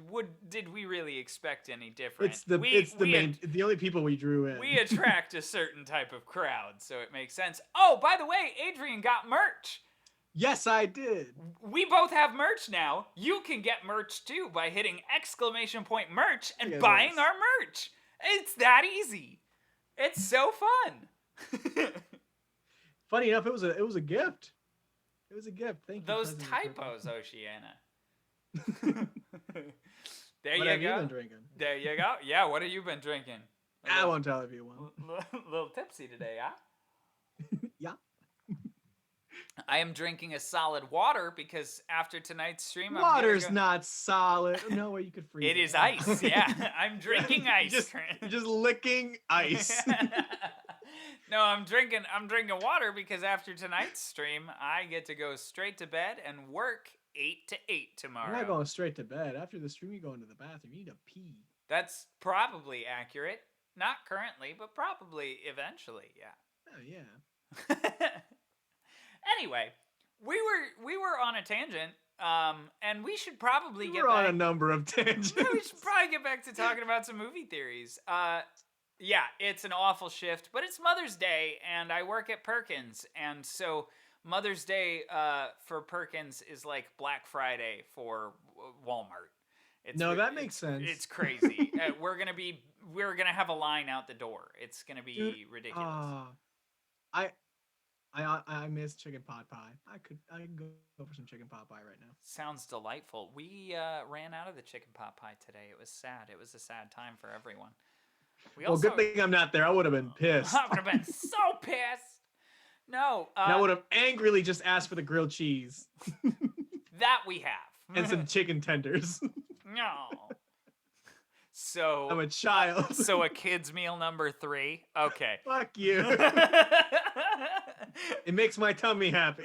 did we really expect any different? it's the the only people we drew in. We attract a certain type of crowd, so it makes sense. Oh, by the way, Adrian got merch. Yes, I did. We both have merch now. You can get merch too by hitting !merch and Look at buying this. our merch. It's that easy. It's so fun. Funny enough, it was a gift. It was a gift. Thank you. Those President typos, Oceana. Kirkland. There What you have you go. been drinking? There you go. Yeah, what have you been drinking? I won't tell if you want. Little tipsy today, huh? Yeah. I am drinking a solid water because after tonight's stream, Water's not solid. No way you could freeze It is ice. Yeah, I'm drinking ice. You're just licking ice. No, I'm drinking water because after tonight's stream, I get to go straight to bed and work 8 to 8 tomorrow. You're not going straight to bed. After the stream, you go into the bathroom. You need to pee. That's probably accurate. Not currently, but probably eventually. Yeah. Oh yeah. Anyway, we were on a tangent, and we should probably get We're on back. a number of tangents. We should probably get back to talking about some movie theories. Yeah, it's an awful shift, but it's Mother's Day, and I work at Perkins, and so Mother's Day for Perkins is like Black Friday for Walmart. That makes sense. It's crazy. We're gonna have a line out the door. It's gonna be Dude, ridiculous. I miss chicken pot pie. I could go for some chicken pot pie right now. Sounds delightful. We ran out of the chicken pot pie today. It was sad. It was a sad time for everyone. Good thing I'm not there. I would have been pissed. I would have been so pissed. No. And I would have angrily just asked for the grilled cheese That we have. and some chicken tenders. No. So I'm a child. So a kid's meal number 3. Okay. Fuck you. It makes my tummy happy.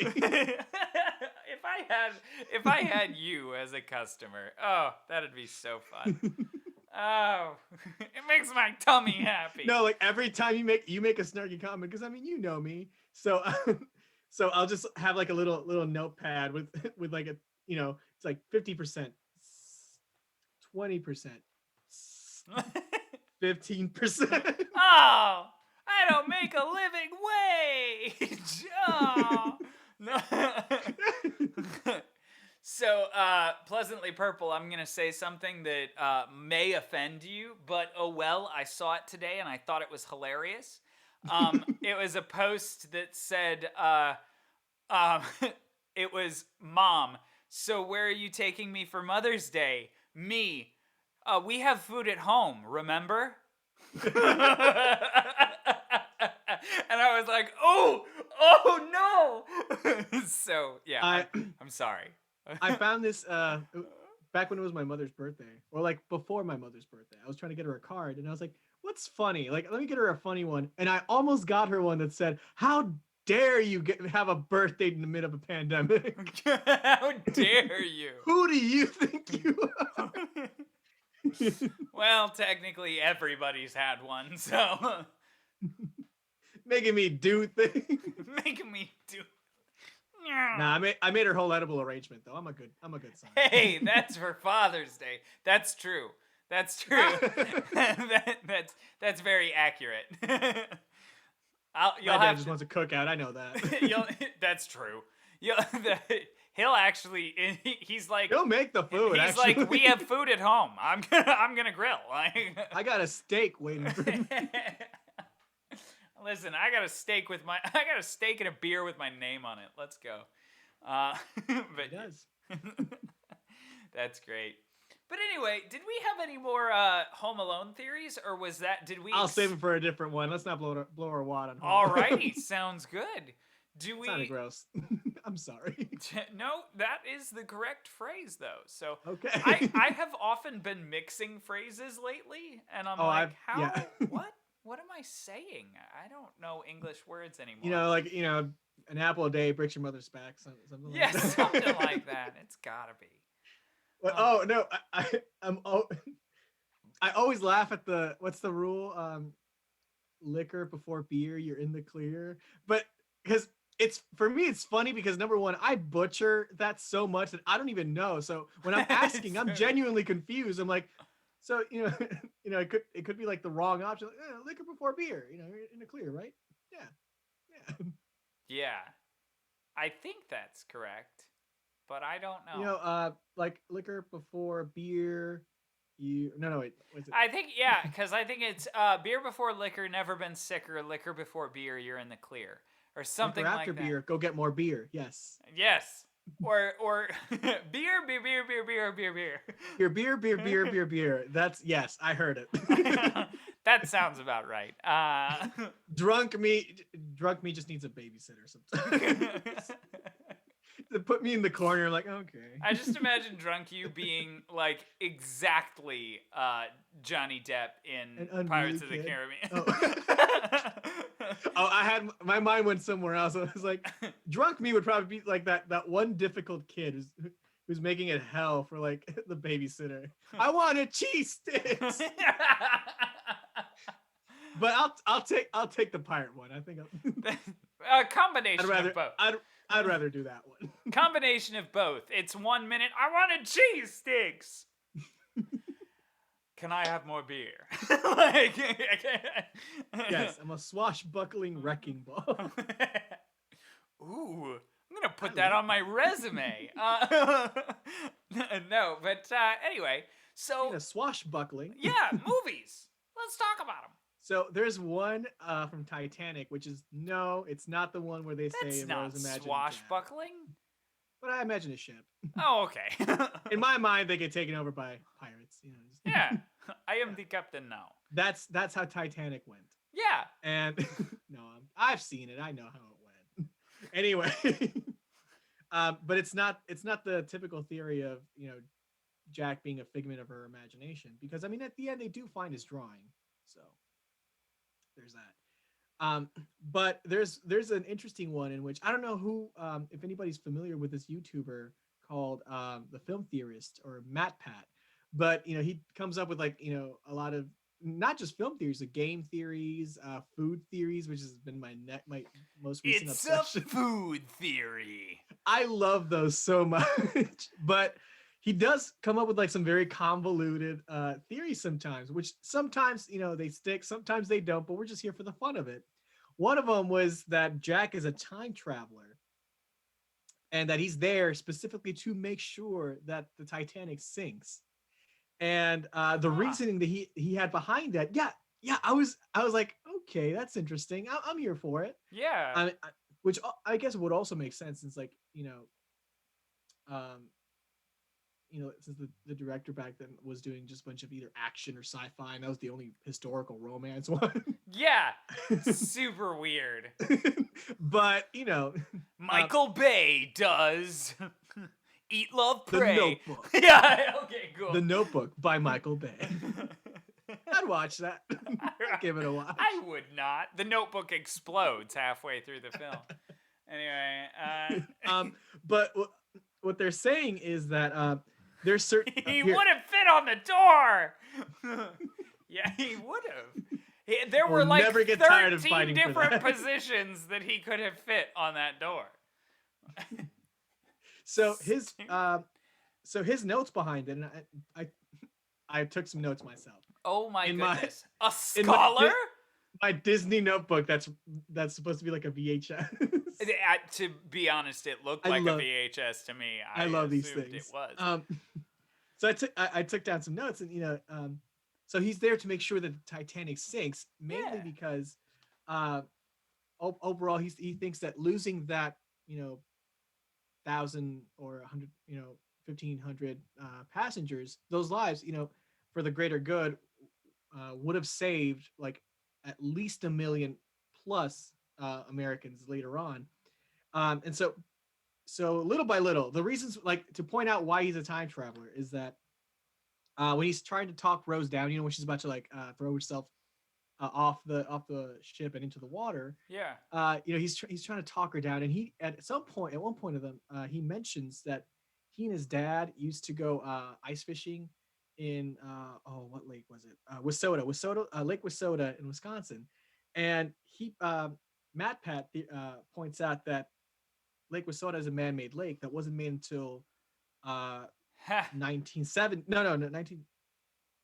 If I had you as a customer, oh, that'd be so fun. Oh, it makes my tummy happy. No, like every time you make a snarky comment, because I mean you know me, so so I'll just have like a little notepad with like a it's like 50%, 20%, 15%. Oh, I don't make a living wage. Oh, no. So, Pleasantly Purple, I'm going to say something that may offend you, but oh well, I saw it today and I thought it was hilarious. It was a post that said, it was, Mom, so where are you taking me for Mother's Day? Me, we have food at home, remember? And I was like, oh no. So, yeah, I'm sorry. I found this back when it was my mother's birthday, or like before my mother's birthday. I was trying to get her a card, and I was like, "What's funny? Like, let me get her a funny one." And I almost got her one that said, "How dare you have a birthday in the middle of a pandemic? How dare you? Who do you think you are?" Well, technically, everybody's had one, so Making me do things. making me do. Nah, I made her whole edible arrangement though. I'm a good son. Hey, that's for Father's Day. That's true. That's true. That's very accurate. My You'll dad have just to, wants a cookout. I know that. That's true. He'll actually. He's like. He'll make the food. He's actually. like, we have food at home. I'm gonna grill. I got a steak waiting for me. Listen, I got a steak and a beer with my name on it. Let's go. But It does. that's great. But anyway, did we have any more Home Alone theories, or was that? Did we? I'll save it for a different one. Let's not blow our wad on Home Alone. Alrighty, sounds good. Do we? Sounded gross. I'm sorry. No, that is the correct phrase though. So Okay. I have often been mixing phrases lately, and I'm like, how? yeah. What am I saying? I don't know English words anymore. You know, like, an apple a day breaks your mother's back. Something yeah, like that. something like that. It's gotta be. But, oh no, I always laugh at what's the rule? Liquor before beer, you're in the clear. But because for me, it's funny because number one, I butcher that so much that I don't even know. So when I'm asking, I'm genuinely confused. I'm like, so it could be like the wrong option. Like, liquor before beer, you're in the clear, right? Yeah. Yeah, I think that's correct, but I don't know. Like liquor before beer. Wait. What's it? I think because I think it's beer before liquor, never been sicker. Liquor before beer, you're in the clear, or something Liquor like after that. beer, go get more beer. Yes. Yes. Or beer. Beer. That's yes, I heard it. That sounds about right. Drunk me just needs a babysitter sometimes. To put me in the corner, like, okay. I just imagine drunk you being like exactly Johnny Depp in Pirates of the Caribbean. I had my mind went somewhere else. I was like, drunk me would probably be like that one difficult kid who's making it hell for like the babysitter. I want a cheese sticks. But I'll take the pirate one. I think a combination of both. I'd rather do that one. Combination of both. It's 1 minute. I want a cheese sticks. Can I have more beer? Yes, I'm a swashbuckling wrecking ball. Ooh, I'm gonna put that on my resume. No, but anyway, so swashbuckling. Yeah, movies. Let's talk about them. So there's one from Titanic, which is it's not the one where they say That's not swashbuckling. But I imagine a ship. Oh, okay. In my mind, they get taken over by pirates. Yeah, I am the captain now. That's how Titanic went. Yeah. And no, I've seen it. I know how it went. Anyway, but it's not the typical theory of Jack being a figment of her imagination, because I mean at the end they do find his drawing, so there's that. But there's an interesting one in which I don't know who if anybody's familiar with this YouTuber called the Film Theorist, or Matt Pat, but he comes up with like a lot of not just film theories, but game theories, food theories, which has been my most recent obsession. It's a food theory. I love those so much, but he does come up with like some very convoluted theories sometimes, which sometimes they stick, sometimes they don't, but we're just here for the fun of it. One of them was that Jack is a time traveler, and that he's there specifically to make sure that the Titanic sinks. And the reasoning that he had behind that, I was like, okay, that's interesting. I'm here for it. Yeah. Which I guess would also make sense, since like since the director back then was doing just a bunch of either action or sci-fi, and that was the only historical romance one. Yeah, super weird. But Michael Bay does Eat, Love, Pray. The Notebook. Yeah, okay, cool. The Notebook by Michael Bay. I'd watch that. I'd give it a watch. I would not. The Notebook explodes halfway through the film. Anyway, but what they're saying is that there's certain he would have fit on the door. Yeah, he would have. There were like never get tired of 13 fighting for different that. positions that he could have fit on that door. So his notes behind it, and I took some notes myself. Oh my In goodness. A scholar? My Disney notebook that's supposed to be like a VHS. To be honest, it looked like a VHS to me. I love these things. It was. So I took down some notes, and so he's there to make sure that the Titanic sinks, mainly because overall he thinks that losing that 1,000 or 100 1,500 passengers, those lives, for the greater good, would have saved like at least a million plus Americans later on. And so little by little, the reasons, like, to point out why he's a time traveler is that when he's trying to talk Rose down, when she's about to like throw herself off the ship and into the water, Yeah. he's trying to talk her down, and he at one point of them, he mentions that he and his dad used to go ice fishing in what lake was it? Lake Wissota in Wisconsin, and Matt Pat points out that Lake Wissota is a man-made lake that wasn't made until uh 1970 no 19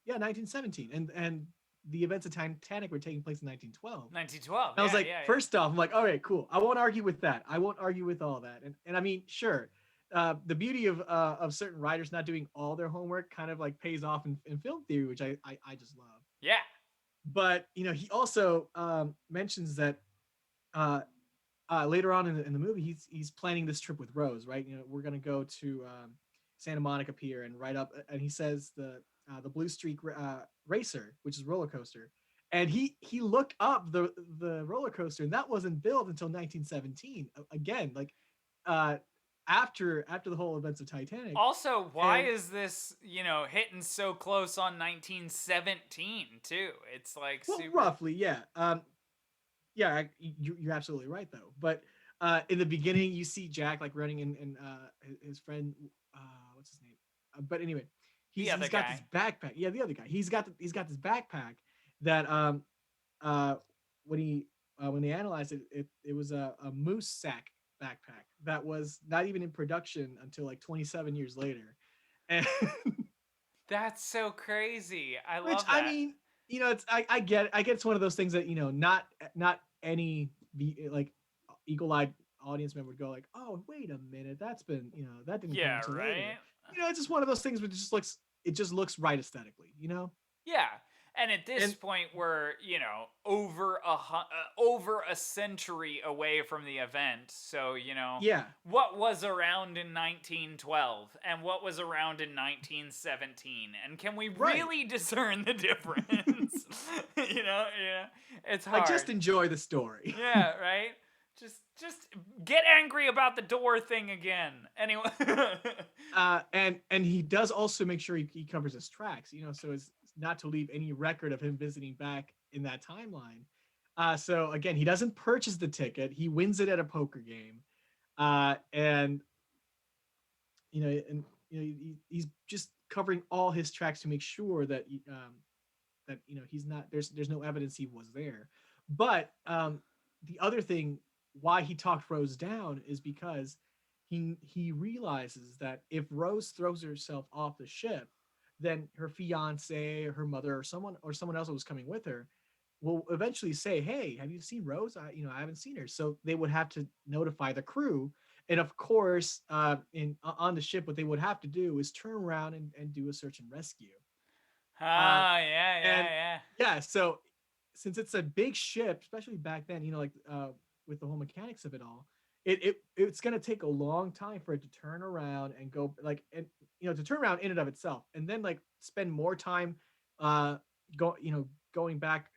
yeah 1917, and the events of Titanic were taking place in 1912. 1912. I was Yeah, like, yeah, yeah. first off, I'm like, all right, cool. I won't argue with that. I won't argue with all that. And I mean, sure, the beauty of certain writers not doing all their homework kind of like pays off in film theory, which I just love. Yeah. But he also mentions that uh, later on in the movie, he's planning this trip with Rose, right? We're gonna go to Santa Monica Pier and ride up, and he says the Blue Streak Racer, which is roller coaster, and he looked up the roller coaster, and that wasn't built until 1917. Again, like uh, after the whole events of Titanic, Also, why and is this, hitting so close on 1917 too? It's like well, super. roughly, yeah. Yeah, you're absolutely right though. But in the beginning, you see Jack like running in his friend, uh, what's his name? But anyway, The other he's got this guy. backpack. Yeah, the other guy. He's got this backpack that uh when he when they analyzed it, it was a moose sack backpack that was not even in production until like 27 years later, and That's so crazy. I which love I that. mean, I get it's one of those things that not any like eagle-eyed audience member would go like, oh wait a minute, that's been that didn't come Yeah, until later. right? It's just one of those things where it just looks right aesthetically. Yeah. And at this And point, we're, over a century away from the event. So, yeah, what was around in 1912 and what was around in 1917? And can we right. really discern the difference? Yeah. It's Like, hard. just enjoy the story. Yeah, right? Just get angry about the door thing again. Anyway. And he does also make sure he covers his tracks, so as not to leave any record of him visiting back in that timeline. So again, he doesn't purchase the ticket; he wins it at a poker game, and he's just covering all his tracks to make sure that he's not there's no evidence he was there. But the other thing why he talked Rose down is because he realizes that if Rose throws herself off the ship, then her fiance or her mother or someone else that was coming with her will eventually say, "Hey, have you seen Rose? I haven't seen her." So they would have to notify the crew, and of course, in on the ship, what they would have to do is turn around and do a search and rescue. Uh, Ah, yeah, yeah, and yeah. yeah, so since it's a big ship, especially back then, like with the whole mechanics of it all, it's gonna take a long time for it to turn around and go like and to turn around in and of itself, and then like spend more time uh going back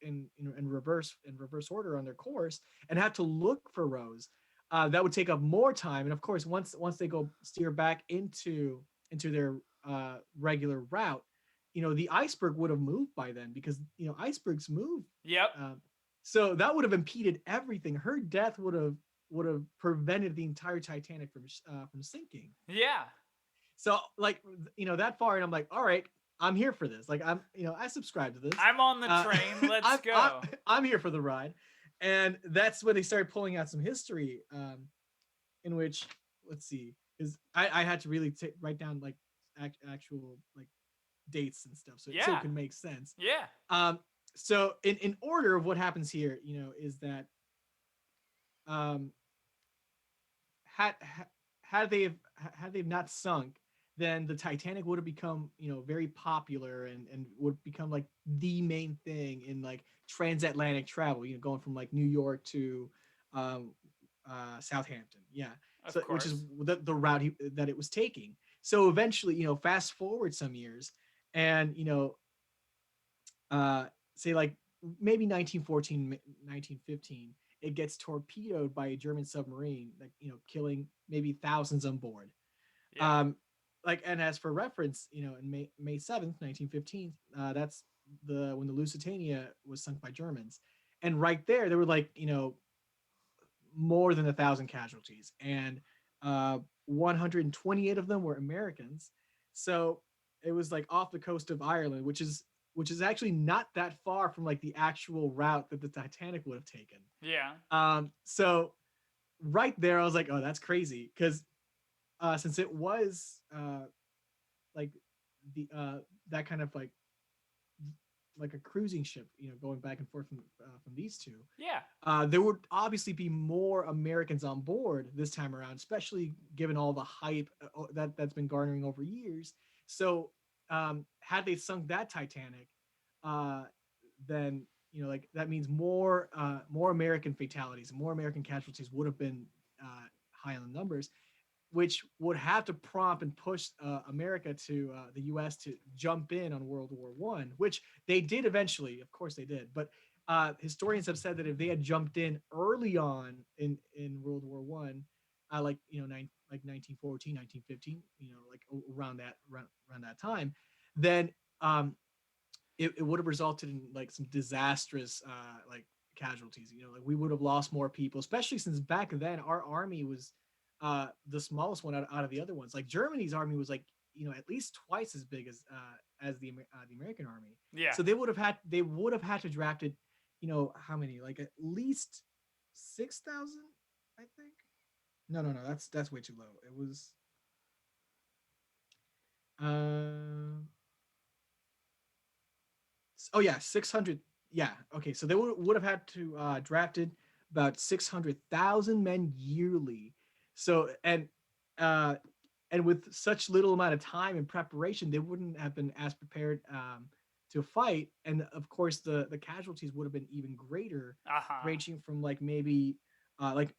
in reverse order on their course and have to look for Rose. That would take up more time, and of course, once they go steer back into their regular route, the iceberg would have moved by then because icebergs move. Yep. So that would have impeded everything. Her death would have prevented the entire Titanic from sinking. Yeah. So like that far, and I'm like, all right, I'm here for this. Like I subscribe to this. I'm on the train. Let's I'm, go. I'm here for the ride, and that's when they started pulling out some history, in which let's see, because I had to really write down like actual like dates and stuff, so Yeah. it can make sense. Yeah. So in order of what happens here, is that um, had ha- had they've not sunk, then the Titanic would have become very popular and would become like the main thing in like transatlantic travel. Going from like New York to Southampton. Yeah, Of So which is course. the route that it was taking. So eventually, fast forward some years, and uh, say like maybe 1914, 1915, it gets torpedoed by a German submarine, like killing maybe thousands on board. Yeah. Um, and as for reference, in May 7th, 1915, that's the when the Lusitania was sunk by Germans, and right there were like more than 1,000 casualties, and 128 of them were Americans. So it was like off the coast of Ireland, which is actually not that far from like the actual route that the Titanic would have taken. Yeah. So right there, I was like, oh, that's crazy, because since it was like the that kind of like a cruising ship, going back and forth from these two. Yeah. There would obviously be more Americans on board this time around, especially given all the hype that's been garnering over years. So, had they sunk that Titanic, uh, then like that means more American fatalities, more American casualties would have been high on the numbers, which would have to prompt and push America to the U.S. to jump in on World War One, which they did eventually. Of course, they did. But historians have said that if they had jumped in early on in World War One, like 1914, 1915, like around that time, then it would have resulted in like some disastrous like casualties. Like we would have lost more people, especially since back then our army was the smallest one out of the other ones. Like Germany's army was like at least twice as big as the American army. Yeah. So they would have had to draft it. How many? Like at least 6,000, I think. No. That's way too low. It was. Uh, oh yeah, 600. Yeah, okay. So they would have had to drafted about 600,000 men yearly. So uh, and with such little amount of time and preparation, they wouldn't have been as prepared to fight. And of course, the casualties would have been even greater, Uh huh. ranging from like maybe uh, like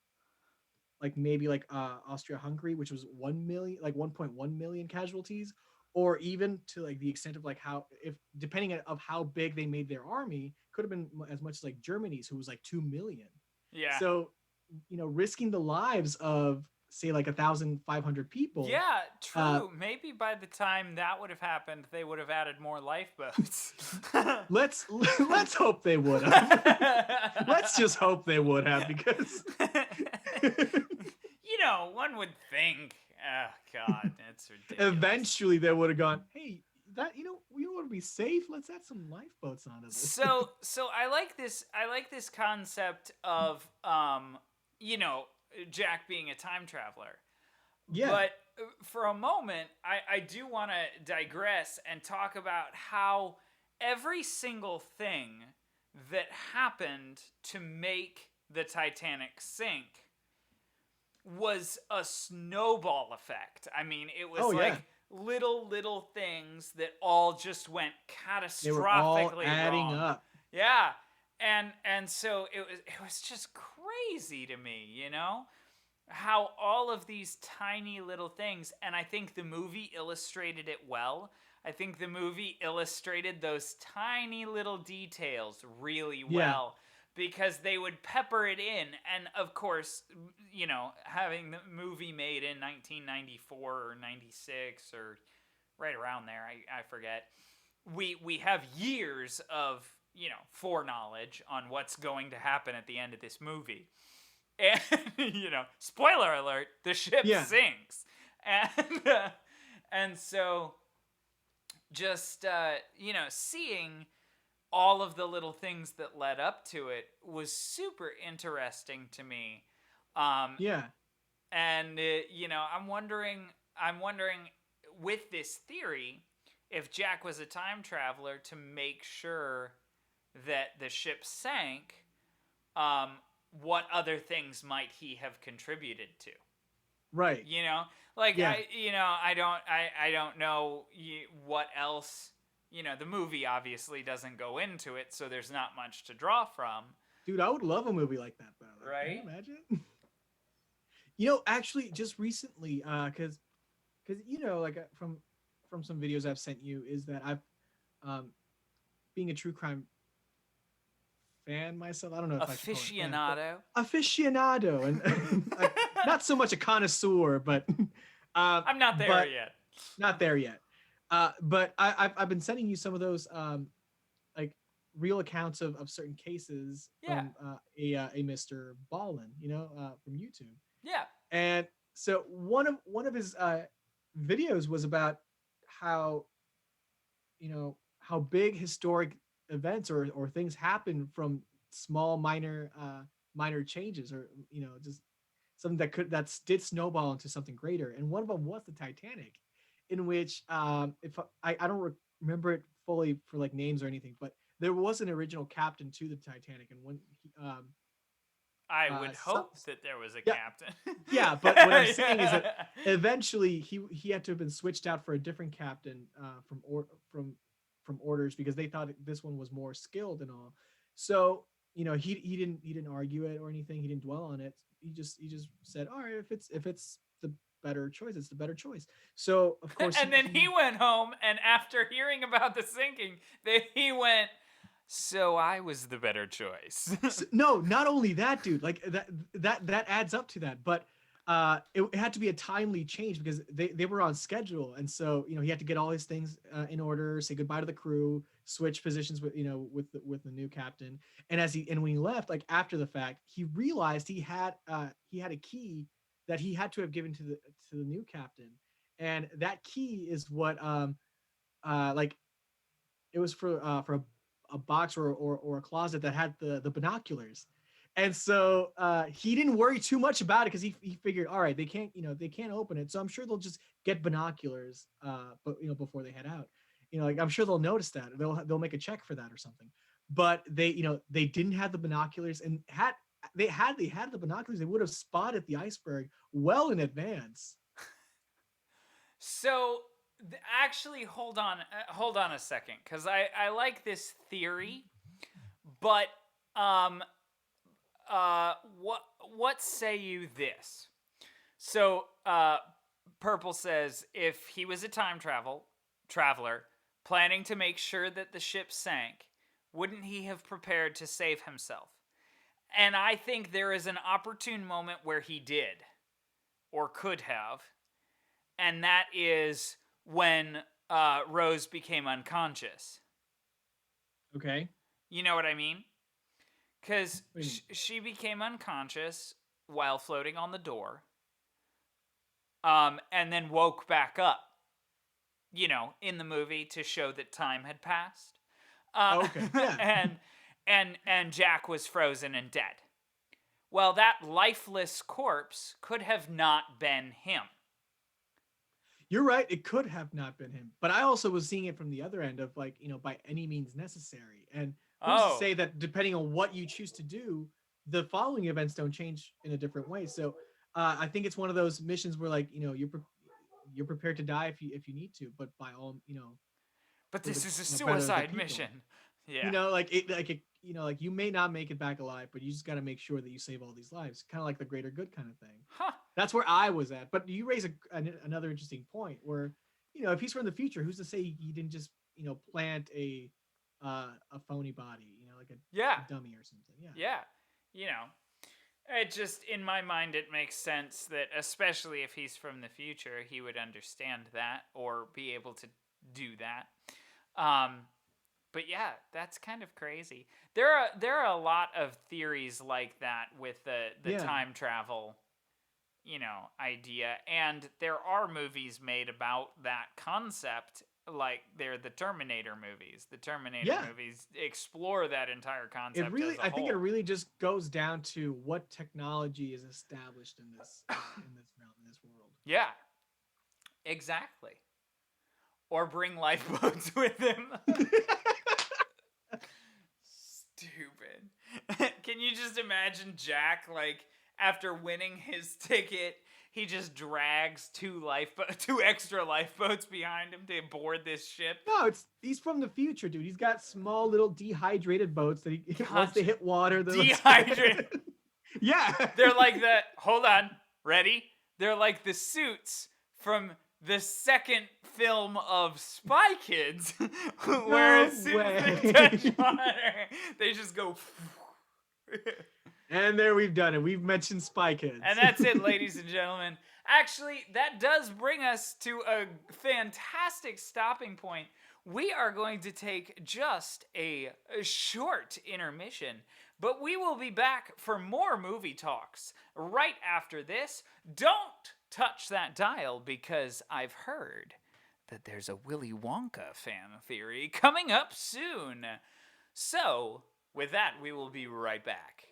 maybe like Austria-Hungary, which was 1 million, like 1.1 million casualties, or even to like the extent of like how, if depending of how big they made their army, could have been as much as like Germany's, who was like 2 million. Yeah. So risking the lives of say like 1,500 people. Yeah, uh true. Maybe by the time that would have happened, they would have added more lifeboats. let's let's hope they would have. Let's just hope they would have, because One would think. Oh God, that's ridiculous. eventually they would have gone, hey, that we want to be safe, let's add some lifeboats onto this. So I like this. I like this concept of Jack being a time traveler. Yeah. But for a moment, I do want to digress and talk about how every single thing that happened to make the Titanic sink was a snowball effect. I mean, it was Oh, yeah. like little things that all just went They were all catastrophically adding wrong. up. Yeah. And so it was just crazy to me, how all of these tiny little things, and I think the movie illustrated it well. I think the movie illustrated those tiny little details really Yeah. well, because they would pepper it in. And of course, having the movie made in 1994 or 96 or right around there, I forget. We have years of, foreknowledge on what's going to happen at the end of this movie. And spoiler alert, the ship Yeah. sinks. And so just seeing all of the little things that led up to it was super interesting to me. Yeah. And I'm wondering with this theory, if Jack was a time traveler to make sure that the ship sank, um, what other things might he have contributed to? Right. Like Yeah. I don't know what else. The movie obviously doesn't go into it, so there's not much to draw from. Dude, I would love a movie like that, though. Like, can you Right? imagine? Actually, just recently, because like from some videos I've sent you, is that I've um being a true crime fan myself. I don't know if I should call it a fan, but Aficionado. aficionado, and not so much a connoisseur, but uh, I'm not there but yet. not there yet. But I've been sending you some of those like real accounts of certain cases Yeah. from a Mr. Ballin, from YouTube. Yeah. And so one of his videos was about how how big historic events or things happen from small minor changes, or just something that did snowball into something greater. And one of them was the Titanic, in which if I don't remember it fully for like names or anything, but there was an original captain to the Titanic, and when he, I would some, hope that there was a yeah, captain. yeah, but what I'm saying is that eventually he had to have been switched out for a different captain from orders, because they thought this one was more skilled and all. So he didn't argue it or anything. He didn't dwell on it. He just said, all right, if it's the better choice, it's the better choice. So of course And then he went home, and after hearing about the sinking, he went, so I was the better choice. No, not only that, dude. Like that adds up to that, but it had to be a timely change, because they were on schedule, and so he had to get all his things in order, say goodbye to the crew, switch positions with the new captain. And when he left, like after the fact, he realized he had a key that he had to have given to the new captain, and that key is what like it was for a box or a closet that had the binoculars. And so he didn't worry too much about it, because he figured, all right, they can't open it, so I'm sure they'll just get binoculars, but before they head out, like I'm sure they'll notice that, they'll make a check for that or something. But they didn't have the binoculars, and had the binoculars, they would have spotted the iceberg well in advance. So actually, hold on a second, because I like this theory, but um what say you this? So Purple says, if he was a traveler planning to make sure that the ship sank, wouldn't he have prepared to save himself? And I think there is an opportune moment where he did, or could have, and that is when Rose became unconscious. Okay. You know what I mean? Because What do you mean? she became unconscious while floating on the door, and then woke back up, in the movie, to show that time had passed. Okay, yeah. And Jack was frozen and dead. Well, that lifeless corpse could have not been him. You're right. It could have not been him, but I also was seeing it from the other end of, like, by any means necessary. And who's to Oh, say that depending on what you choose to do, the following events don't change in a different way. So I think it's one of those missions where, like, you're prepared to die if you need to, but by all, but for the this is a better of the suicide people. mission. Yeah. Like you may not make it back alive, but you just got to make sure that you save all these lives, kind of like the greater good kind of thing. Huh. That's where I was at. But you raise another interesting point where, if he's from the future, who's to say he didn't just, plant a phony body, like Yeah. a dummy or something. Yeah. Yeah. It just, in my mind, it makes sense that, especially if he's from the future, he would understand that or be able to do that. But yeah, that's kind of crazy. There are a lot of theories like that with the Yeah. time travel, idea, and there are movies made about that concept. Like, they're the Terminator movies. The Terminator Yeah. movies explore that entire concept. I think it really just goes down to what technology is established in this realm, in this world. Yeah, exactly. Or bring lifeboats with him. Stupid. Can you just imagine Jack, like, after winning his ticket, he just drags two extra lifeboats behind him to board this ship? No, he's from the future, dude. He's got small little dehydrated boats that once they hit water, they're Dehydrated. yeah. They're like hold on. Ready? They're like the suits from the second film of Spy Kids, where as soon as they touch water, they just go. And there we've done it. We've mentioned Spy Kids. And that's it, ladies and gentlemen. Actually, that does bring us to a fantastic stopping point. We are going to take just a short intermission, but we will be back for more movie talks right after this. Don't touch that dial, because I've heard that there's a Willy Wonka fan theory coming up soon. So, with that, we will be right back.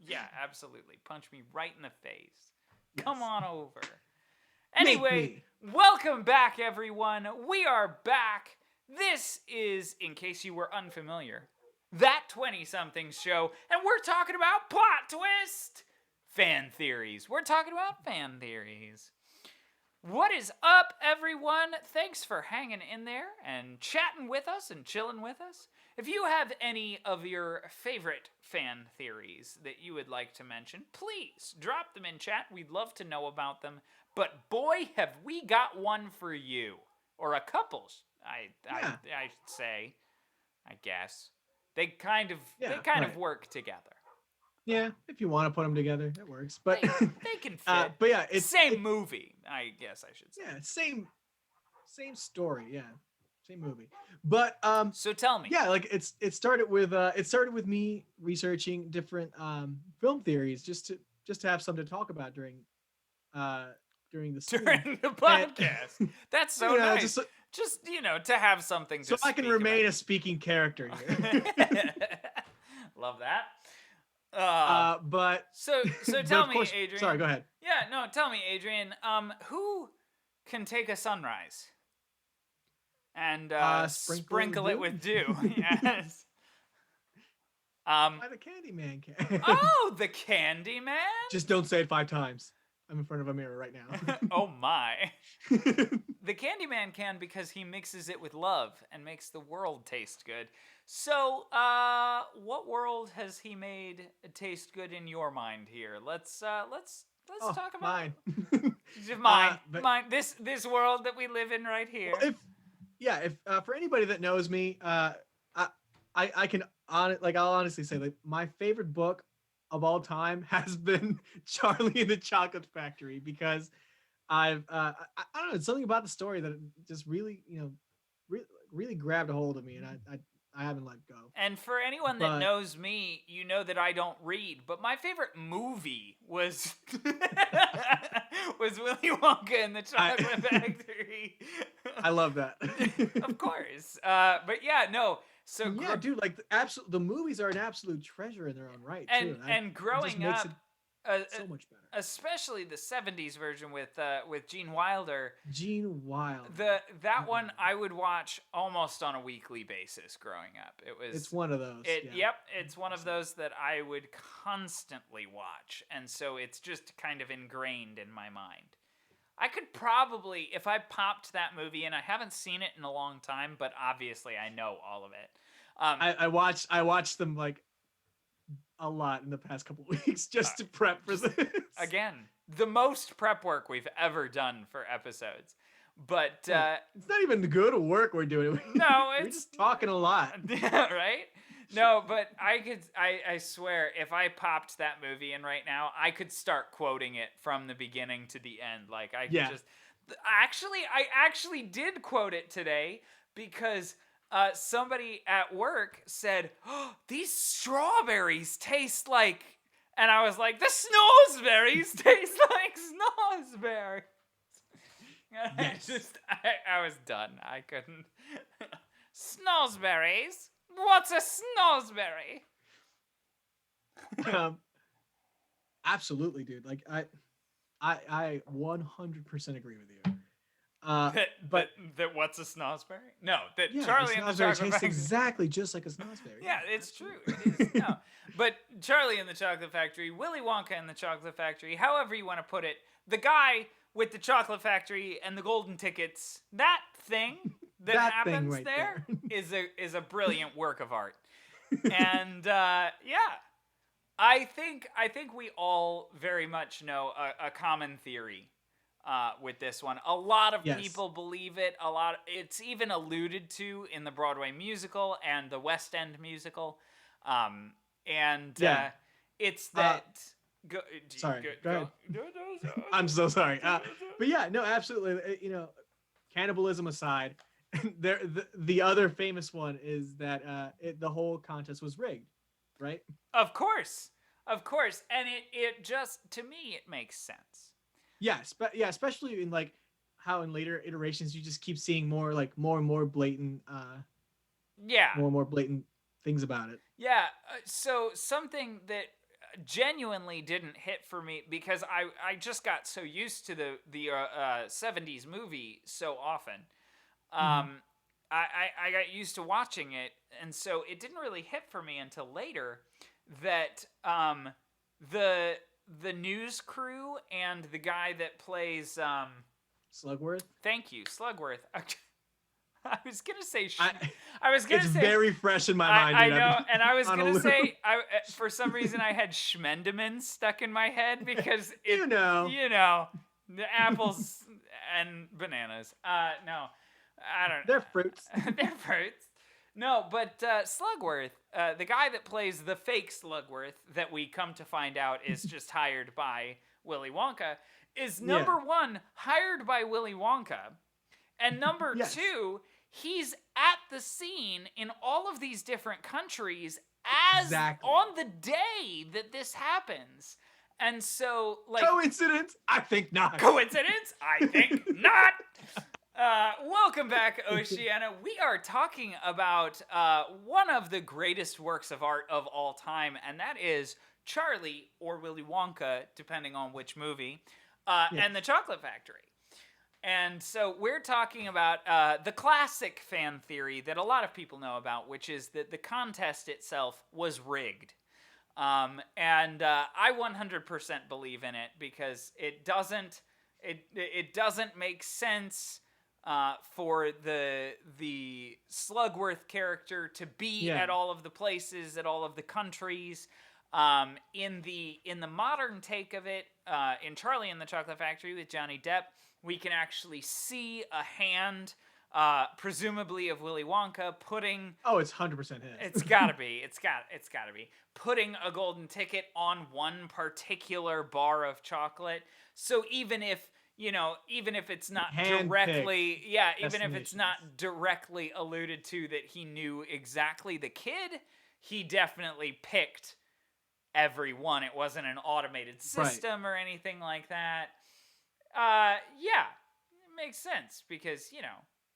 Yeah, absolutely. Punch me right in the face. Come Yes. on over. Make Anyway, me. welcome back, everyone. We are back. This is, in case you were unfamiliar, That 20 Something Show, and we're talking about plot twist fan theories. We're talking about fan theories. What is up, everyone? Thanks for hanging in there and chatting with us and chilling with us. If you have any of your favorite fan theories that you would like to mention, please drop them in chat. We'd love to know about them. But boy, have we got one for you. Or a couple, Yeah. I should say. I guess. They kind of Yeah, of right. work together. Yeah, if you want to put them together, it works. But They can fit. but yeah, Same movie, I guess I should say. yeah, same story. Yeah, same movie. But So tell me. yeah, like it started with me researching different film theories just to have something to talk about uh during the stream. During the And, podcast. That's so you know, nice. just so, Just, to have something to so I can speak remain about. a speaking character here. Love that. But So but tell of me, course, Adrian. sorry, go ahead. Yeah, no, tell me, Adrian. Who can take a sunrise and sprinkle it with dew? Yes. Why the Candyman can. Oh, the Candyman. Just don't say it 5 times. I'm in front of a mirror right now. Oh my. The Candyman can because he mixes it with love and makes the world taste good. So, what world has he made taste good in your mind here? Let's talk about mine. But- mine. This world that we live in right here. Well, if for anybody that knows me, I can I'll honestly say, like, my favorite book of all time has been Charlie and the Chocolate Factory, because I don't know, it's something about the story that just really, really grabbed a hold of me, and I haven't let go. And for anyone that But- knows me, you know that I don't read, but my favorite movie was was Willy Wonka and the Chocolate Factory. I love that. Of course. But yeah, no. So Yeah, dude, like the movies are an absolute treasure in their own right, and too. and it growing just makes up, it so much better. especially the '70s version with Gene Wilder. Gene Wilder. That one I would watch almost on a weekly basis growing up. It's one of those. Yep, it's one of those that I would constantly watch, and so it's just kind of ingrained in my mind. I could probably, if I popped that movie, and I haven't seen it in a long time, but obviously I know all of it. I watched them like a lot in the past couple weeks just to prep for this. Again, the most prep work we've ever done for episodes. But it's not even the good work we're doing. No, we're it's just talking a lot. right? No, but I swear, if I popped that movie in right now, I could start quoting it from the beginning to the end. Like I could I actually did quote it today because somebody at work said, "Oh, these strawberries taste like," and I was like, "The snowsberries taste like snowsberries." Yes. I was done. I couldn't. Snowsberries? What's a snowsberry? Absolutely, dude. Like I 100% agree with you. But that what's a snowsberry? No, that yeah, Charlie and the Chocolate tastes Factory. exactly just like a snozberry. Yeah, it's true. It is. No. But Charlie and the Chocolate Factory, Willy Wonka and the Chocolate Factory, however you want to put it, the guy with the Chocolate Factory and the golden tickets, that thing that That thing happens right there there. is a brilliant work of art. And yeah, I think we all very much know a common theory with this one. A lot of Yes. people believe it. It's even alluded to in the Broadway musical and the West End musical. Yeah. It's that. Sorry, go ahead. No. I'm so sorry. But yeah, no, absolutely. Cannibalism aside, the other famous one is that the whole contest was rigged, right? Of course, and it just, to me, it makes sense. Yes, but yeah, especially in like how in later iterations you just keep seeing more and more blatant, Yeah. more and more blatant things about it. Yeah, so something that genuinely didn't hit for me because I just got so used to the 70s movie so often. Mhm. Um, I got used to watching it, and so it didn't really hit for me until later that the the news crew and the guy that plays Slugworth. thank you Slugworth. I was gonna say I I was gonna it's say very fresh in my mind, I dude. I've know, been and I was on a gonna loop. say for some reason I had Schmendeman stuck in my head because it You know. you know the apples and bananas. No, I They're fruits. don't. They're fruits. No, but Slugworth, the guy that plays the fake Slugworth that we come to find out is just hired by Willy Wonka, is Yeah. number one hired by Willy Wonka. And number Yes. two, he's at the scene in all of these different countries as Exactly. on the day that this happens. And so, like, Coincidence? I think not. coincidence? I think not. Welcome back, Oceana. We are talking about one of the greatest works of art of all time, and that is Charlie or Willy Wonka, depending on which movie, and the Chocolate Factory. And so we're talking about the classic fan theory that a lot of people know about, which is that the contest itself was rigged. And I 100% believe in it because it doesn't make sense for the Slugworth character to be Yeah. at all of the places, at all of the countries. In the modern take of it, in Charlie and the Chocolate Factory with Johnny Depp, we can actually see a hand, presumably of Willy Wonka, putting. Oh, it's 100% his. It's gotta be. It's gotta be putting a golden ticket on one particular bar of chocolate. So even if it's not Handpicked directly, yeah, even if it's destinations. not directly alluded to that he knew exactly the kid, he definitely picked every one. It wasn't an automated system or anything like that. Yeah, it makes sense because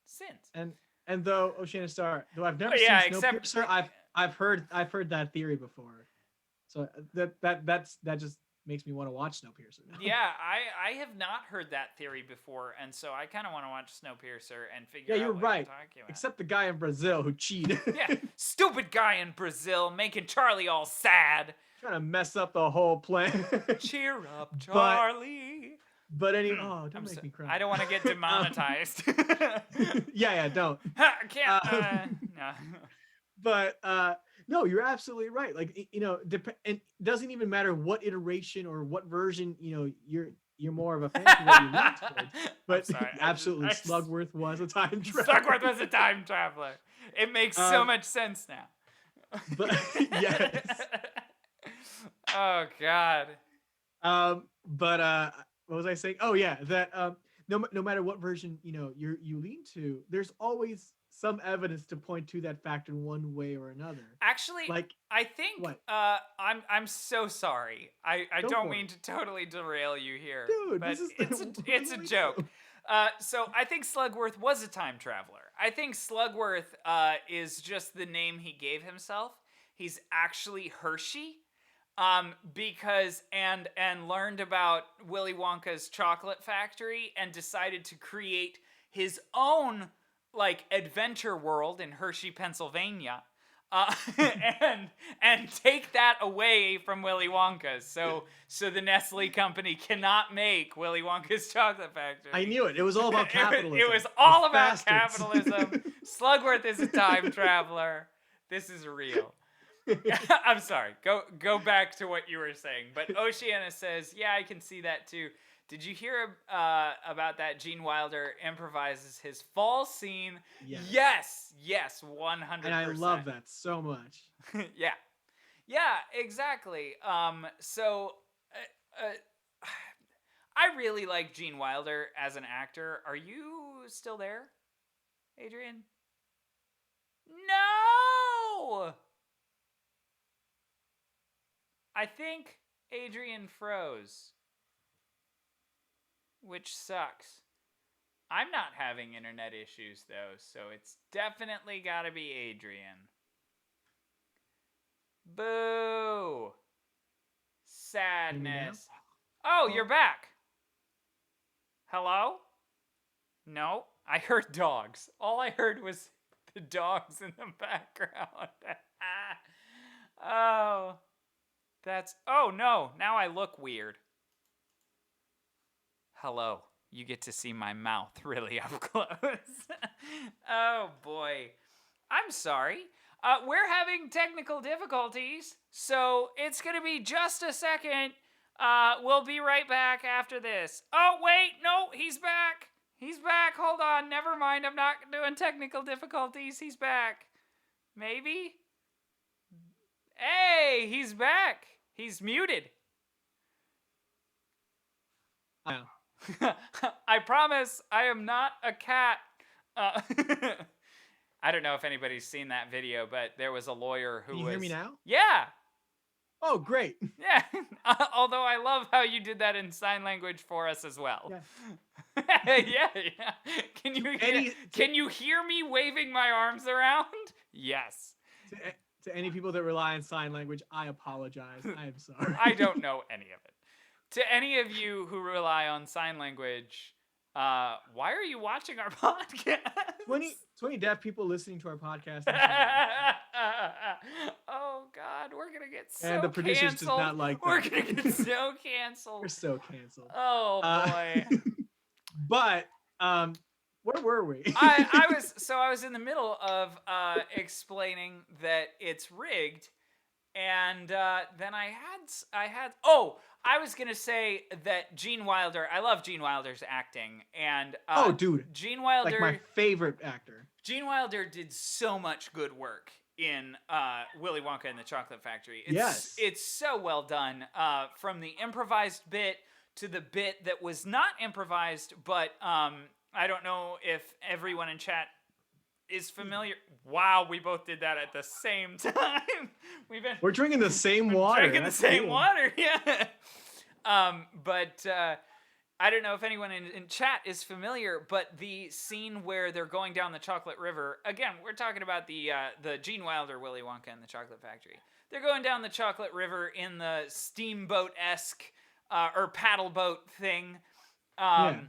sins. And though Oceana Star, though I've never Yeah, seen except Snowpiercer, I've heard that theory before. So that just makes me want to watch Snowpiercer now. yeah, I have not heard that theory before, and so I kind of want to watch Snowpiercer and figure Yeah, out you're what right. you're talking about. Except the guy in Brazil who cheated. Yeah, stupid guy in Brazil making Charlie all sad. Trying to mess up the whole plan. Cheer up, Charlie. But anyway, don't make me cry. I don't want to get demonetized. yeah, don't. I can't. No. But no, you're absolutely right. Like and it doesn't even matter what iteration or what version you're more of a fan of what you lean towards. But sorry, absolutely, I just- Slugworth was a time traveler. Slugworth was a time traveler. It makes so much sense now. But yes. Oh God. But what was I saying? Oh yeah, that no matter what version you lean to, there's always some evidence to point to that fact in one way or another. Actually, Like, I think what? I'm so sorry. I Go don't for mean it. to totally derail you here, Dude, but this is it's a joke. So I think Slugworth was a time traveler. I think Slugworth is just the name he gave himself. He's actually Hershey. Because and learned about Willy Wonka's chocolate factory and decided to create his own like adventure world in Hershey, Pennsylvania, and take that away from Willy Wonka. So the Nestle company cannot make Willy Wonka's chocolate factory. I knew it. It was all about capitalism. It was all Those about bastards. capitalism. Slugworth is a time traveler. This is real. I'm sorry. Go back to what you were saying. But Oceana says, yeah, I can see that too. Did you hear about that? Gene Wilder improvises his fall scene. Yes, 100%. And I love that so much. Yeah, exactly. So I really like Gene Wilder as an actor. Are you still there, Adrian? No! I think Adrian froze, which sucks. I'm not having internet issues though, so it's definitely gotta be Adrian. Boo. Hear me now? Sadness. Oh, you're Oh, back. Hello? No, I heard dogs. All I heard was the dogs in the background. Oh, that's. Oh no, now I look weird. Hello. You get to see my mouth really up close. Oh boy. I'm sorry. We're having technical difficulties, so it's gonna be just a second. We'll be right back after this. Oh, wait, no, he's back. He's back. Hold on. Never mind. I'm not doing technical difficulties. He's back. Maybe? Hey, he's back. He's muted. I know. I promise I am not a cat. Uh, I don't know if anybody's seen that video, but there was a lawyer who Can you was. hear me now? Yeah, Oh, great. yeah. Although I love how you did that in sign language for us as well. Yeah. Yeah. Can you hear, can you hear me waving my arms around? Yes. To any people that rely on sign language, I apologize. I am sorry. I don't know any of it. To any of you who rely on sign language, why are you watching our podcast? 20 deaf people listening to our podcast. Oh God, we're gonna get so And the producers canceled. does not like We're that. gonna get so canceled. We're so canceled. Oh boy. But where were we? I was in the middle of explaining that it's rigged, and then I was gonna say that Gene Wilder. I love Gene Wilder's acting, and Oh, dude, Gene Wilder. like my favorite actor. Gene Wilder did so much good work in Willy Wonka and the Chocolate Factory. It's so well done. From the improvised bit to the bit that was not improvised, but I don't know if everyone in chat is familiar. Wow, we both did that at the same time. We're drinking the same water. Drinking the same cool. water, yeah. But I don't know if anyone in chat is familiar, but the scene where they're going down the chocolate river, again, we're talking about the Gene Wilder Willy Wonka and the Chocolate Factory. They're going down the chocolate river in the steamboat-esque or paddle boat thing. Yeah,